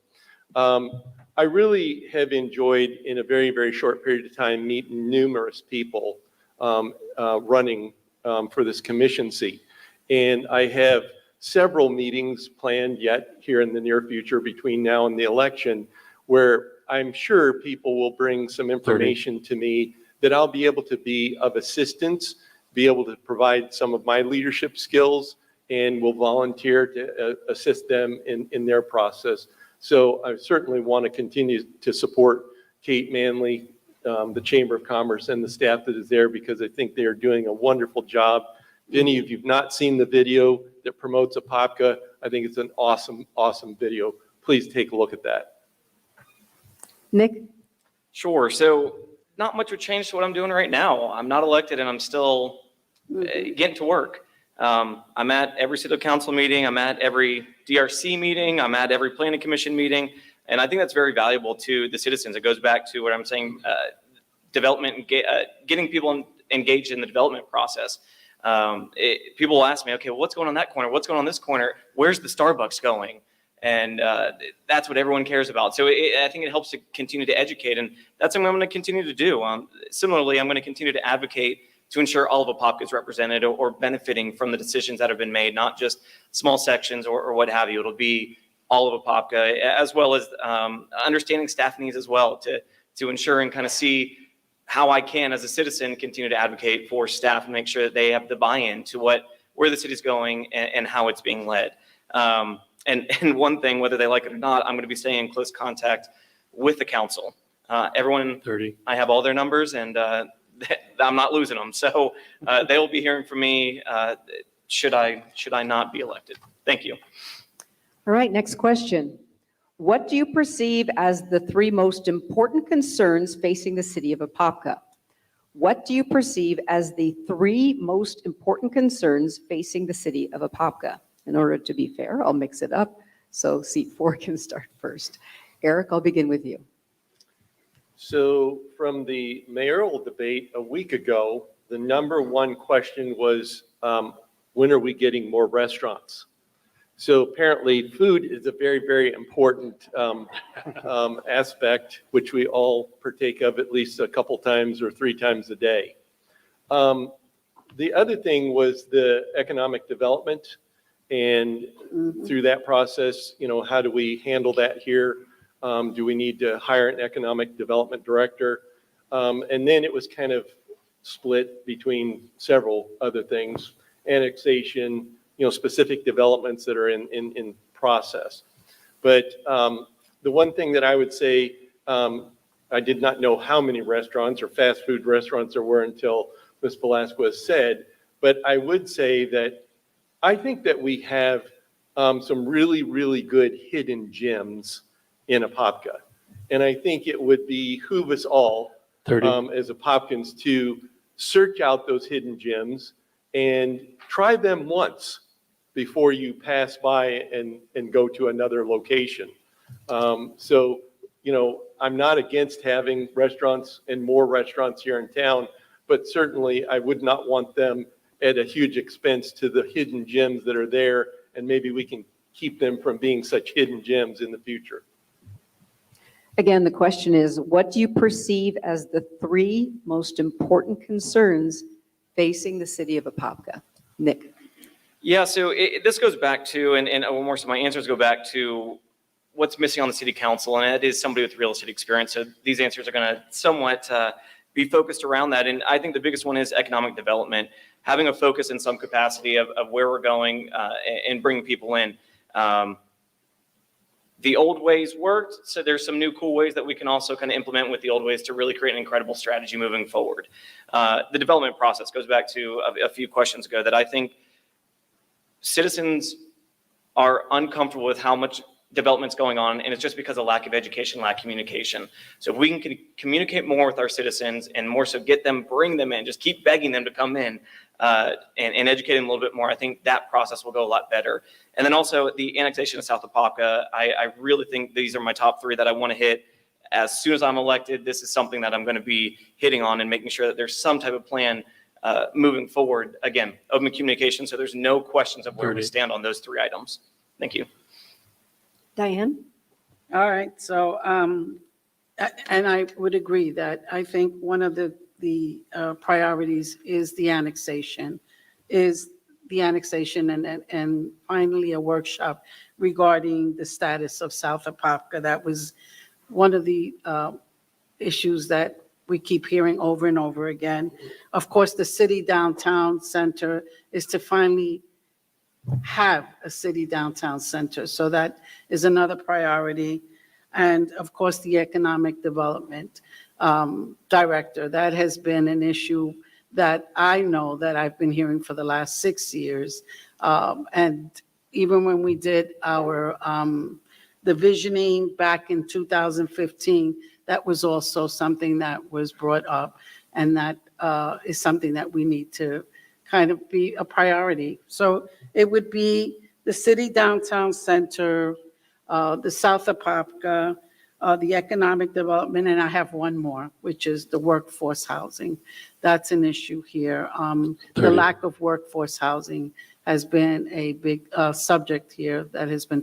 I really have enjoyed, in a very, very short period of time, meeting numerous people running for this commission seat. And I have several meetings planned yet here in the near future between now and the election, where I'm sure people will bring some information to me that I'll be able to be of assistance, be able to provide some of my leadership skills, and will volunteer to assist them in their process. So I certainly want to continue to support Kate Manley, the Chamber of Commerce, and the staff that is there, because I think they are doing a wonderful job. If any of you have not seen the video that promotes Apopka, I think it's an awesome, awesome video. Please take a look at that. Nick? Sure. So not much would change to what I'm doing right now. I'm not elected and I'm still getting to work. I'm at every city council meeting. I'm at every DRC meeting. I'm at every planning commission meeting. And I think that's very valuable to the citizens. It goes back to what I'm saying, development, getting people engaged in the development process. People will ask me, okay, well, what's going on that corner? What's going on this corner? Where's the Starbucks going? And that's what everyone cares about. So I think it helps to continue to educate, and that's what I'm going to continue to do. Similarly, I'm going to continue to advocate to ensure all of Apopka is represented or benefiting from the decisions that have been made, not just small sections or what have you. It'll be all of Apopka, as well as understanding staff needs as well, to ensure and kind of see how I can, as a citizen, continue to advocate for staff and make sure that they have the buy-in to where the city's going and how it's being led. And one thing, whether they like it or not, I'm going to be staying in close contact with the council. Everyone, 30. I have all their numbers, and I'm not losing them. So they will be hearing from me should I not be elected. Thank you. All right, next question. What do you perceive as the three most important concerns facing the city of Apopka? What do you perceive as the three most important concerns facing the city of Apopka? In order to be fair, I'll mix it up, so seat 4 can start first. Eric, I'll begin with you. So from the mayoral debate a week ago, the number one question was, when are we getting more restaurants? So apparently food is a very, very important aspect, which we all partake of at least a couple times or 3 times a day. The other thing was the economic development. And through that process, how do we handle that here? Do we need to hire an economic development director? And then it was kind of split between several other things, annexation, specific developments that are in process. But the one thing that I would say, I did not know how many restaurants or fast food restaurants there were until Ms. Velasquez said, but I would say that I think that we have some really, really good hidden gems in Apopka. And I think it would behoove us all as Apopkans to search out those hidden gems and try them once before you pass by and go to another location. So, I'm not against having restaurants and more restaurants here in town, but certainly I would not want them at a huge expense to the hidden gems that are there, and maybe we can keep them from being such hidden gems in the future. Again, the question is, what do you perceive as the three most important concerns facing the city of Apopka? Nick. Yeah, so this goes back to, and more so my answers go back to what's missing on the city council, and it is somebody with real estate experience. So these answers are going to somewhat be focused around that. And I think the biggest one is economic development, having a focus in some capacity of where we're going and bringing people in. The old ways worked, so there's some new cool ways that we can also kind of implement with the old ways to really create an incredible strategy moving forward. The development process goes back to a few questions ago that I think citizens are uncomfortable with how much development's going on, and it's just because of lack of education, lack of communication. So if we can communicate more with our citizens and more so get them, bring them in, just keep begging them to come in and educate them a little bit more, I think that process will go a lot better. And then also the annexation of South Apopka, I really think these are my top 3 that I want to hit. As soon as I'm elected, this is something that I'm going to be hitting on and making sure that there's some type of plan moving forward. Again, open communication, so there's no questions of where we stand on those 3 items. Thank you. Diane? All right, so, and I would agree that I think one of the priorities is the annexation, and finally a workshop regarding the status of South Apopka. That was one of the issues that we keep hearing over and over again. Of course, the city downtown center is to finally have a city downtown center. So that is another priority. And of course, the economic development director, that has been an issue that I know that I've been hearing for the last 6 years. And even when we did our, the visioning back in 2015, that was also something that was brought up. And that is something that we need to kind of be a priority. So it would be the city downtown center, the South Apopka, the economic development, and I have one more, which is the workforce housing. That's an issue here. The lack of workforce housing has been a big subject here that has been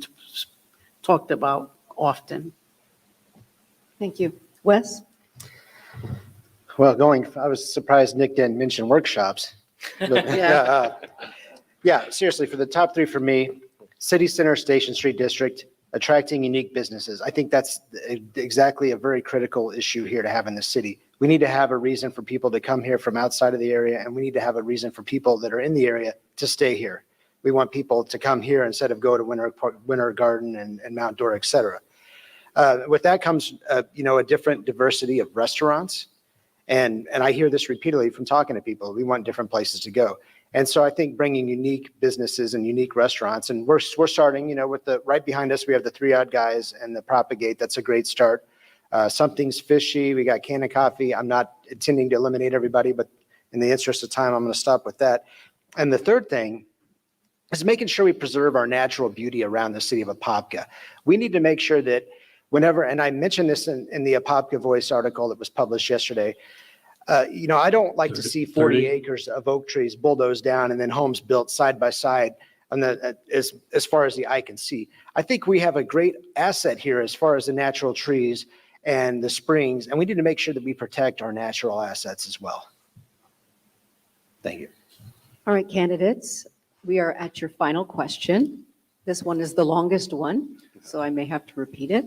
talked about often. Thank you. Wes? Well, I was surprised Nick didn't mention workshops. Yeah. Yeah, seriously, for the top 3 for me, City Center, Station Street District, attracting unique businesses. I think that's exactly a very critical issue here to have in the city. We need to have a reason for people to come here from outside of the area, and we need to have a reason for people that are in the area to stay here. We want people to come here instead of go to Winter Garden and Mount Dora, et cetera. With that comes, a different diversity of restaurants. And I hear this repeatedly from talking to people. We want different places to go. And so I think bringing unique businesses and unique restaurants, and we're starting, with right behind us, we have the Three Odd Guys and the Propagate. That's a great start. Something's Fishy. We got Can of Coffee. I'm not intending to eliminate everybody, but in the interest of time, I'm going to stop with that. And the third thing is making sure we preserve our natural beauty around the city of Apopka. We need to make sure that whenever, and I mentioned this in the Apopka Voice article that was published yesterday, I don't like to see 40 acres of oak trees bulldozed down and then homes built side by side on as far as the eye can see. I think we have a great asset here as far as the natural trees and the springs, and we need to make sure that we protect our natural assets as well. Thank you. All right, candidates, we are at your final question. This one is the longest one, so I may have to repeat it.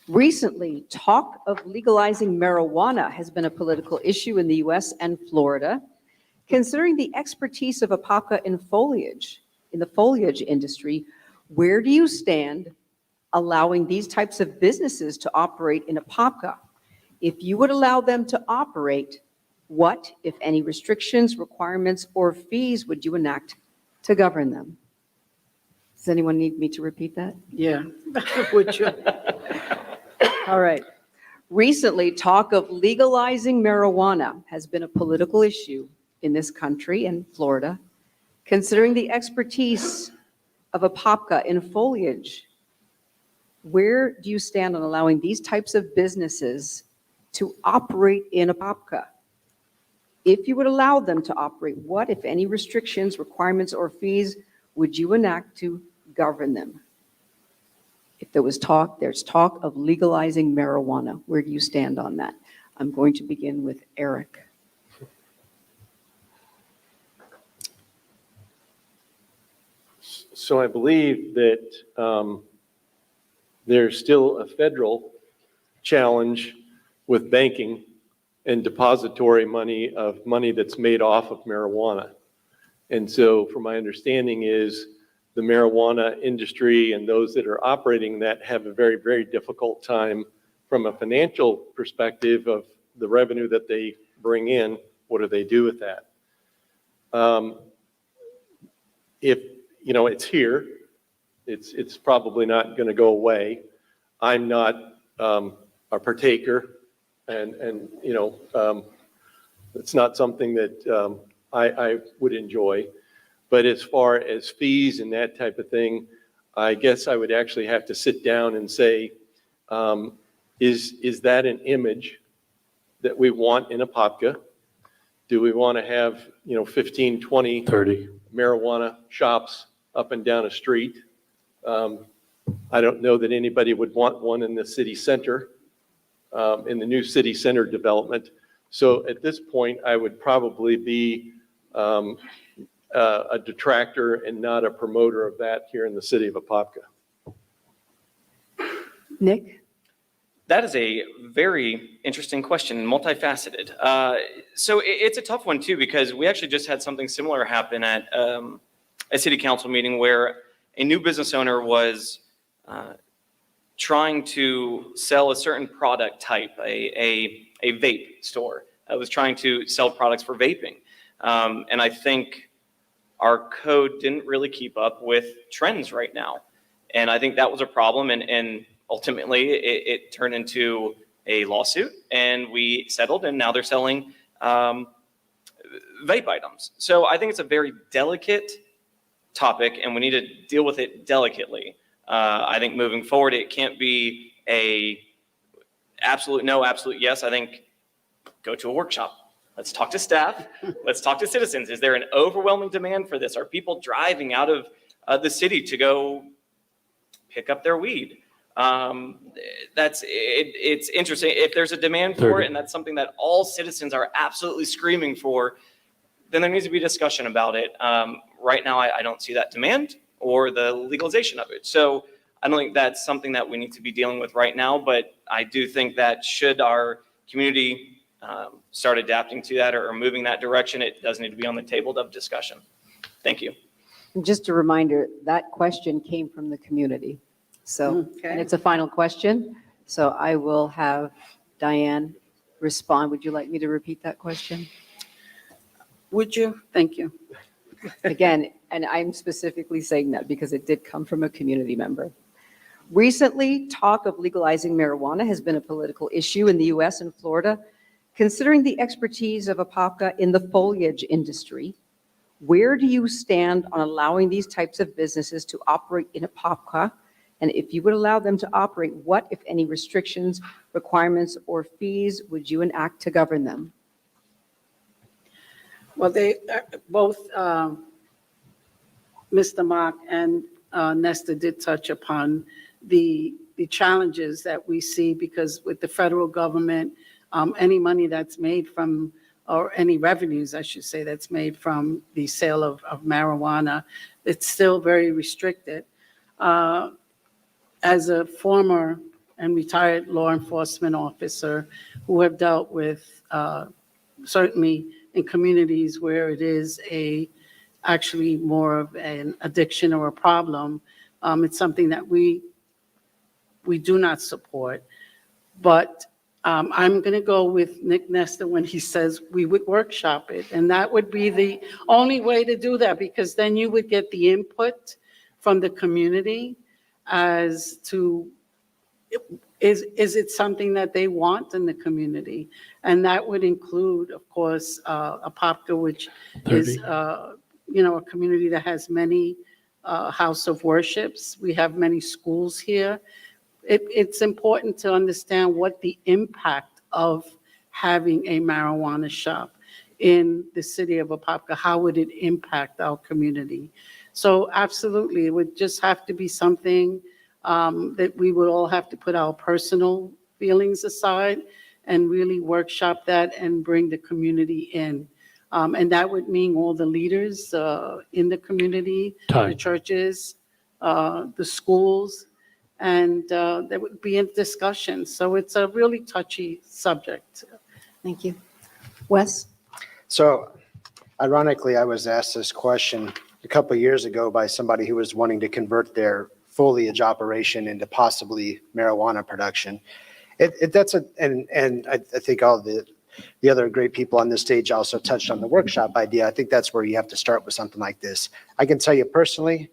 Recently, talk of legalizing marijuana has been a political issue in the U.S. and Florida. Considering the expertise of Apopka in the foliage industry, where do you stand allowing these types of businesses to operate in Apopka? If you would allow them to operate, what, if any, restrictions, requirements, or fees would you enact to govern them? Does anyone need me to repeat that? Yeah. Would you? All right. Recently, talk of legalizing marijuana has been a political issue in this country and Florida. Considering the expertise of Apopka in foliage, where do you stand on allowing these types of businesses to operate in Apopka? If you would allow them to operate, what, if any, restrictions, requirements, or fees would you enact to govern them? If there's talk of legalizing marijuana, where do you stand on that? I'm going to begin with Eric. So I believe that there's still a federal challenge with banking and depository money that's made off of marijuana. And so from my understanding is the marijuana industry and those that are operating that have a very, very difficult time from a financial perspective of the revenue that they bring in. What do they do with that? If, it's here, it's probably not going to go away. I'm not a partaker and it's not something that I would enjoy. But as far as fees and that type of thing, I guess I would actually have to sit down and say, is that an image that we want in Apopka? Do we want to have, 15, 20 30. marijuana shops up and down a street? I don't know that anybody would want one in the city center, in the new city center development. So at this point, I would probably be a detractor and not a promoter of that here in the city of Apopka. Nick? That is a very interesting question, multifaceted. So it's a tough one too, because we actually just had something similar happen at a city council meeting where a new business owner was trying to sell a certain product type, a vape store. I was trying to sell products for vaping. And I think our code didn't really keep up with trends right now. And I think that was a problem. And ultimately, it turned into a lawsuit. And we settled, and now they're selling vape items. So I think it's a very delicate topic, and we need to deal with it delicately. I think moving forward, it can't be a absolute no, absolute yes. I think go to a workshop. Let's talk to staff. Let's talk to citizens. Is there an overwhelming demand for this? Are people driving out of the city to go pick up their weed? It's interesting. If there's a demand for it, and that's something that all citizens are absolutely screaming for, then there needs to be discussion about it. Right now, I don't see that demand or the legalization of it. So I don't think that's something that we need to be dealing with right now, but I do think that should our community start adapting to that or moving that direction, it does need to be on the table of discussion. Thank you. And just a reminder, that question came from the community. So, and it's a final question. So I will have Diane respond. Would you like me to repeat that question? Would you? Thank you. Again, and I'm specifically saying that because it did come from a community member. Recently, talk of legalizing marijuana has been a political issue in the US and Florida. Considering the expertise of Apopka in the foliage industry, where do you stand on allowing these types of businesses to operate in Apopka? And if you would allow them to operate, what, if any, restrictions, requirements, or fees would you enact to govern them? Well, they both, Mr. Mock and Nesta did touch upon the challenges that we see, because with the federal government, any money that's made from, or any revenues, I should say, that's made from the sale of marijuana, it's still very restricted. As a former and retired law enforcement officer who have dealt with, certainly in communities where it is actually more of an addiction or a problem, it's something that we do not support. But I'm going to go with Nick Nesta when he says we would workshop it. And that would be the only way to do that, because then you would get the input from the community as to, is it something that they want in the community? And that would include, of course, Apopka, which is, a community that has many house of worships. We have many schools here. It's important to understand what the impact of having a marijuana shop in the city of Apopka, how would it impact our community? So absolutely, it would just have to be something that we would all have to put our personal feelings aside and really workshop that and bring the community in. And that would mean all the leaders in the community, the churches, the schools, and there would be a discussion. So it's a really touchy subject. Thank you. Wes? So ironically, I was asked this question a couple of years ago by somebody who was wanting to convert their foliage operation into possibly marijuana production. And I think all the other great people on this stage also touched on the workshop idea. I think that's where you have to start with something like this. I can tell you personally,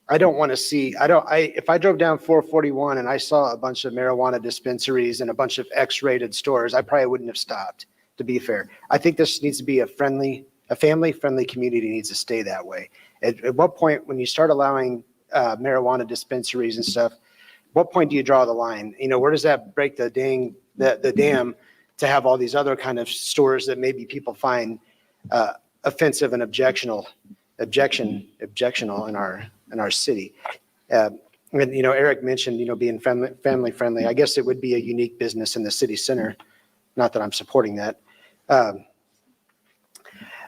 I don't want to see, if I drove down 441 and I saw a bunch of marijuana dispensaries and a bunch of X-rated stores, I probably wouldn't have stopped, to be fair. I think this needs to be a family-friendly community, needs to stay that way. At what point, when you start allowing marijuana dispensaries and stuff, what point do you draw the line? Where does that break the dam to have all these other kind of stores that maybe people find offensive and objectionable in our city? And Eric mentioned being family friendly. I guess it would be a unique business in the city center. Not that I'm supporting that.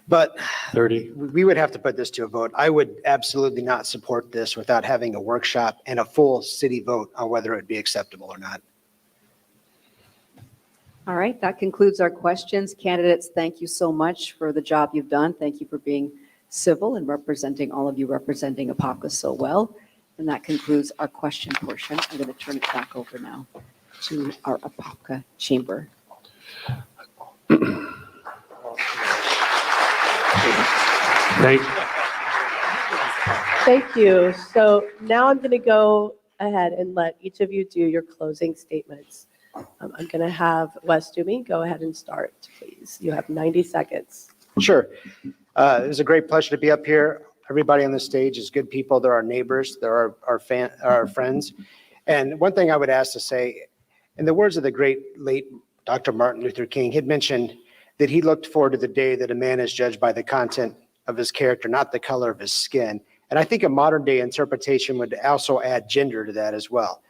But 30. we would have to put this to a vote. I would absolutely not support this without having a workshop and a full city vote on whether it would be acceptable or not. All right, that concludes our questions. Candidates, thank you so much for the job you've done. Thank you for being civil and representing all of you, representing Apopka so well. And that concludes our question portion. I'm going to turn it back over now to our Apopka Chamber. Thank you. So now I'm going to go ahead and let each of you do your closing statements. I'm going to have Wes Toomey go ahead and start, please. You have 90 seconds. Sure. It was a great pleasure to be up here. Everybody on the stage is good people. They're our neighbors. They're our friends. And one thing I would ask to say, in the words of the great late Dr. Martin Luther King, he had mentioned that he looked forward to the day that a man is judged by the content of his character, not the color of his skin. And I think a modern day interpretation would also add gender to that as well.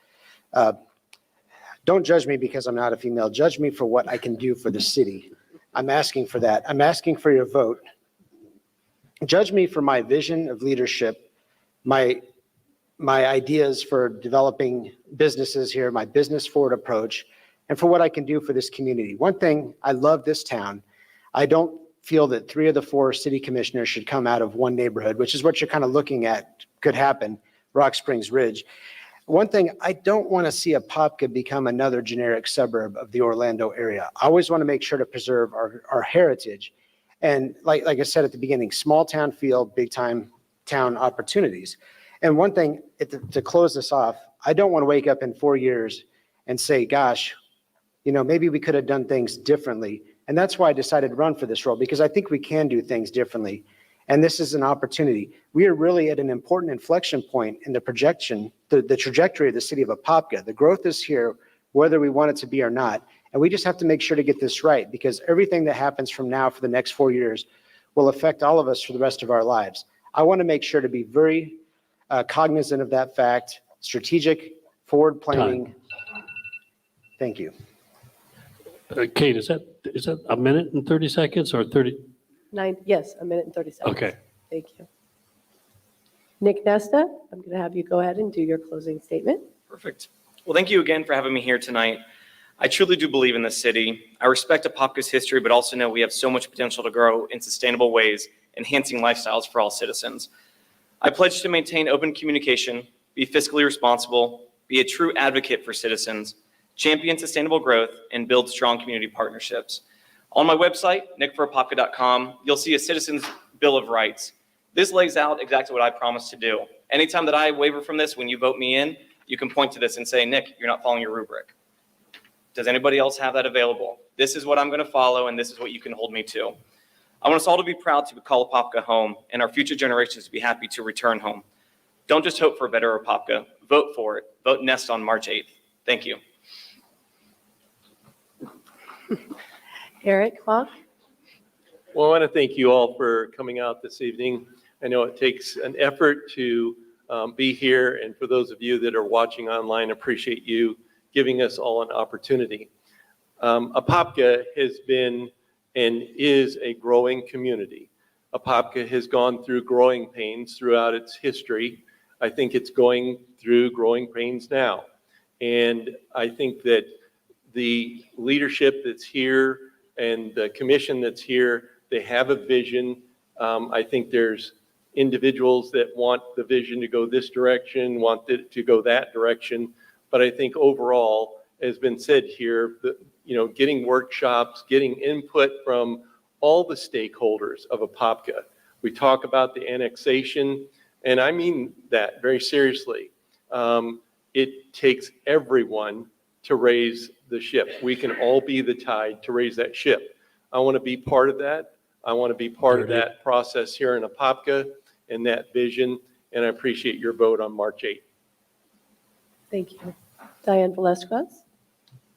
Don't judge me because I'm not a female. Judge me for what I can do for the city. I'm asking for that. I'm asking for your vote. Judge me for my vision of leadership, my ideas for developing businesses here, my business forward approach, and for what I can do for this community. One thing, I love this town. I don't feel that 3 of the 4 city commissioners should come out of one neighborhood, which is what you're kind of looking at could happen, Rock Springs Ridge. One thing, I don't want to see Apopka become another generic suburb of the Orlando area. I always want to make sure to preserve our heritage. And like I said at the beginning, small town feel, big time town opportunities. And one thing to close this off, I don't want to wake up in 4 years and say, gosh, maybe we could have done things differently. And that's why I decided to run for this role, because I think we can do things differently. And this is an opportunity. We are really at an important inflection point in the projection, the trajectory of the city of Apopka. The growth is here, whether we want it to be or not. And we just have to make sure to get this right, because everything that happens from now for the next 4 years will affect all of us for the rest of our lives. I want to make sure to be very cognizant of that fact, strategic, forward planning. Thank you. Kate, is that a minute and 30 seconds or 30? Yes, a minute and 30 seconds. Okay. Thank you. Nick Nesta, I'm going to have you go ahead and do your closing statement. Perfect. Well, thank you again for having me here tonight. I truly do believe in this city. I respect Apopka's history, but also know we have so much potential to grow in sustainable ways, enhancing lifestyles for all citizens. I pledge to maintain open communication, be fiscally responsible, be a true advocate for citizens, champion sustainable growth, and build strong community partnerships. On my website, nickforapopka.com, you'll see a Citizens Bill of Rights. This lays out exactly what I promised to do. Anytime that I waver from this, when you vote me in, you can point to this and say, Nick, you're not following your rubric. Does anybody else have that available? This is what I'm going to follow, and this is what you can hold me to. I want us all to be proud to call Apopka home, and our future generations to be happy to return home. Don't just hope for a better Apopka. Vote for it. Vote Nest on March 8th. Thank you. Eric Hawk. Well, I want to thank you all for coming out this evening. I know it takes an effort to be here, and for those of you that are watching online, appreciate you giving us all an opportunity. Apopka has been and is a growing community. Apopka has gone through growing pains throughout its history. I think it's going through growing pains now. And I think that the leadership that's here and the commission that's here, they have a vision. I think there's individuals that want the vision to go this direction, want it to go that direction. But I think overall, as been said here, getting workshops, getting input from all the stakeholders of Apopka. We talk about the annexation, and I mean that very seriously. It takes everyone to raise the ship. We can all be the tide to raise that ship. I want to be part of that. I want to be part of that process here in Apopka and that vision, and I appreciate your vote on March 8th. Thank you. Diane Velasquez.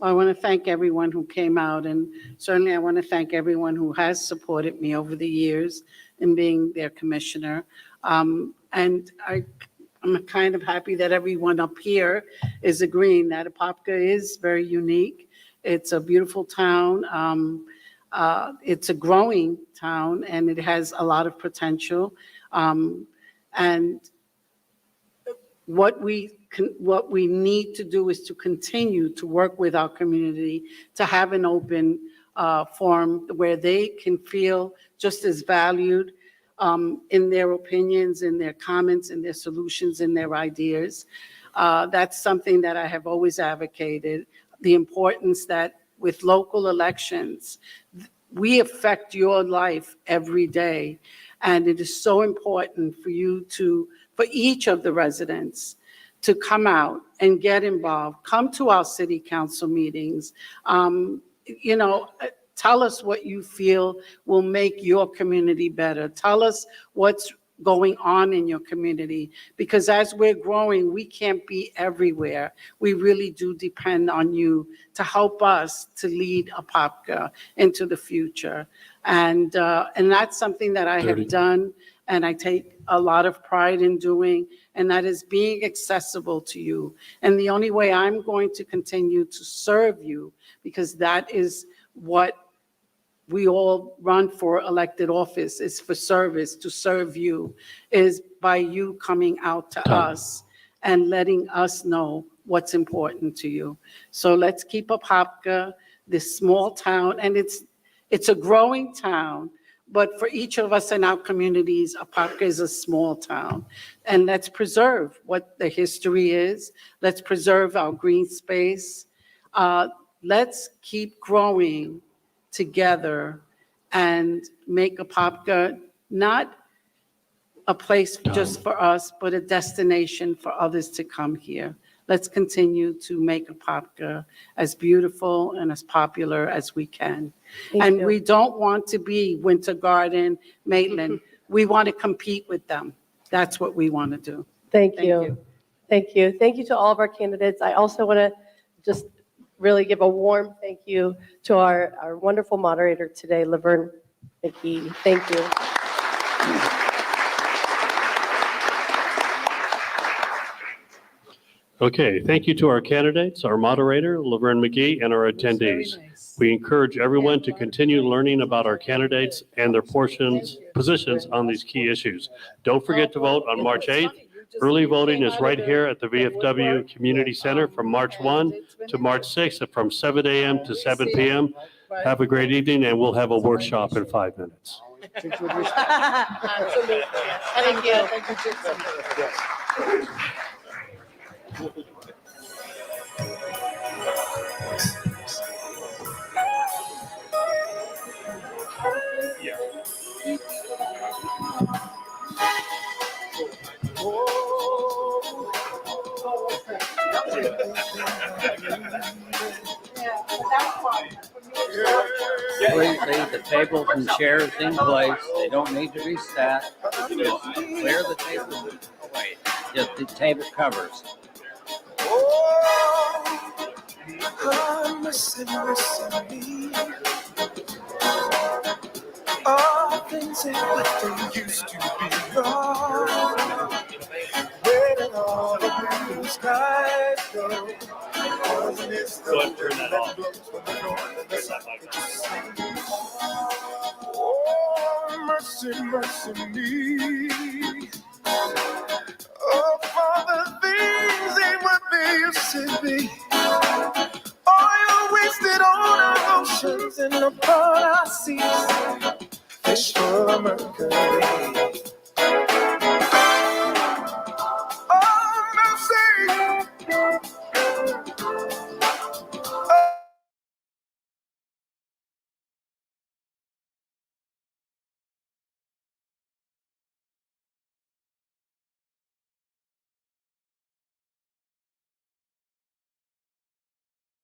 I want to thank everyone who came out, and certainly I want to thank everyone who has supported me over the years in being their commissioner. And I'm kind of happy that everyone up here is agreeing that Apopka is very unique. It's a beautiful town. It's a growing town, and it has a lot of potential. And what we need to do is to continue to work with our community to have an open forum where they can feel just as valued in their opinions, in their comments, in their solutions, in their ideas. That's something that I have always advocated, the importance that with local elections, we affect your life every day. And it is so important for for each of the residents to come out and get involved, come to our city council meetings, tell us what you feel will make your community better. Tell us what's going on in your community, because as we're growing, we can't be everywhere. We really do depend on you to help us to lead Apopka into the future. And that's something that I have done, and I take a lot of pride in doing, and that is being accessible to you. And the only way I'm going to continue to serve you, because that is what we all run for elected office, is for service, to serve you, is by you coming out to us and letting us know what's important to you. So let's keep Apopka, this small town, and it's a growing town, but for each of us in our communities, Apopka is a small town. And let's preserve what the history is. Let's preserve our green space. Let's keep growing together and make Apopka not a place just for us, but a destination for others to come here. Let's continue to make Apopka as beautiful and as popular as we can. Thank And you. we don't want to be Winter Garden, Maitland. We want to compete with them. That's what we want to do. Thank Thank you. you. Thank you. Thank you to all of our candidates. I also want to just really give a warm thank you to our wonderful moderator today, Laverne McGee. Thank you. Okay, thank you to our candidates, our moderator, Laverne McGee, and our attendees. We encourage everyone to continue learning about our candidates and their positions on these key issues. Don't forget to vote on March 8th. Early voting is right here at the VFW Community Center from March 1 to March 6th from 7 a.m. to 7 p.m. Have a great evening, and we'll have a workshop in 5 minutes. Absolutely. Thank you. Please leave the tables and chairs in place. They don't need to be stacked. Just clear the tables away. Just the table covers. All things ain't what they used to be. Where did all the blue skies go? Wasn't it the wind that blows from the north and the south? Oh, mercy, mercy me. Oh, Father, things ain't what they used to be. Oil wasted on our oceans and upon our seas.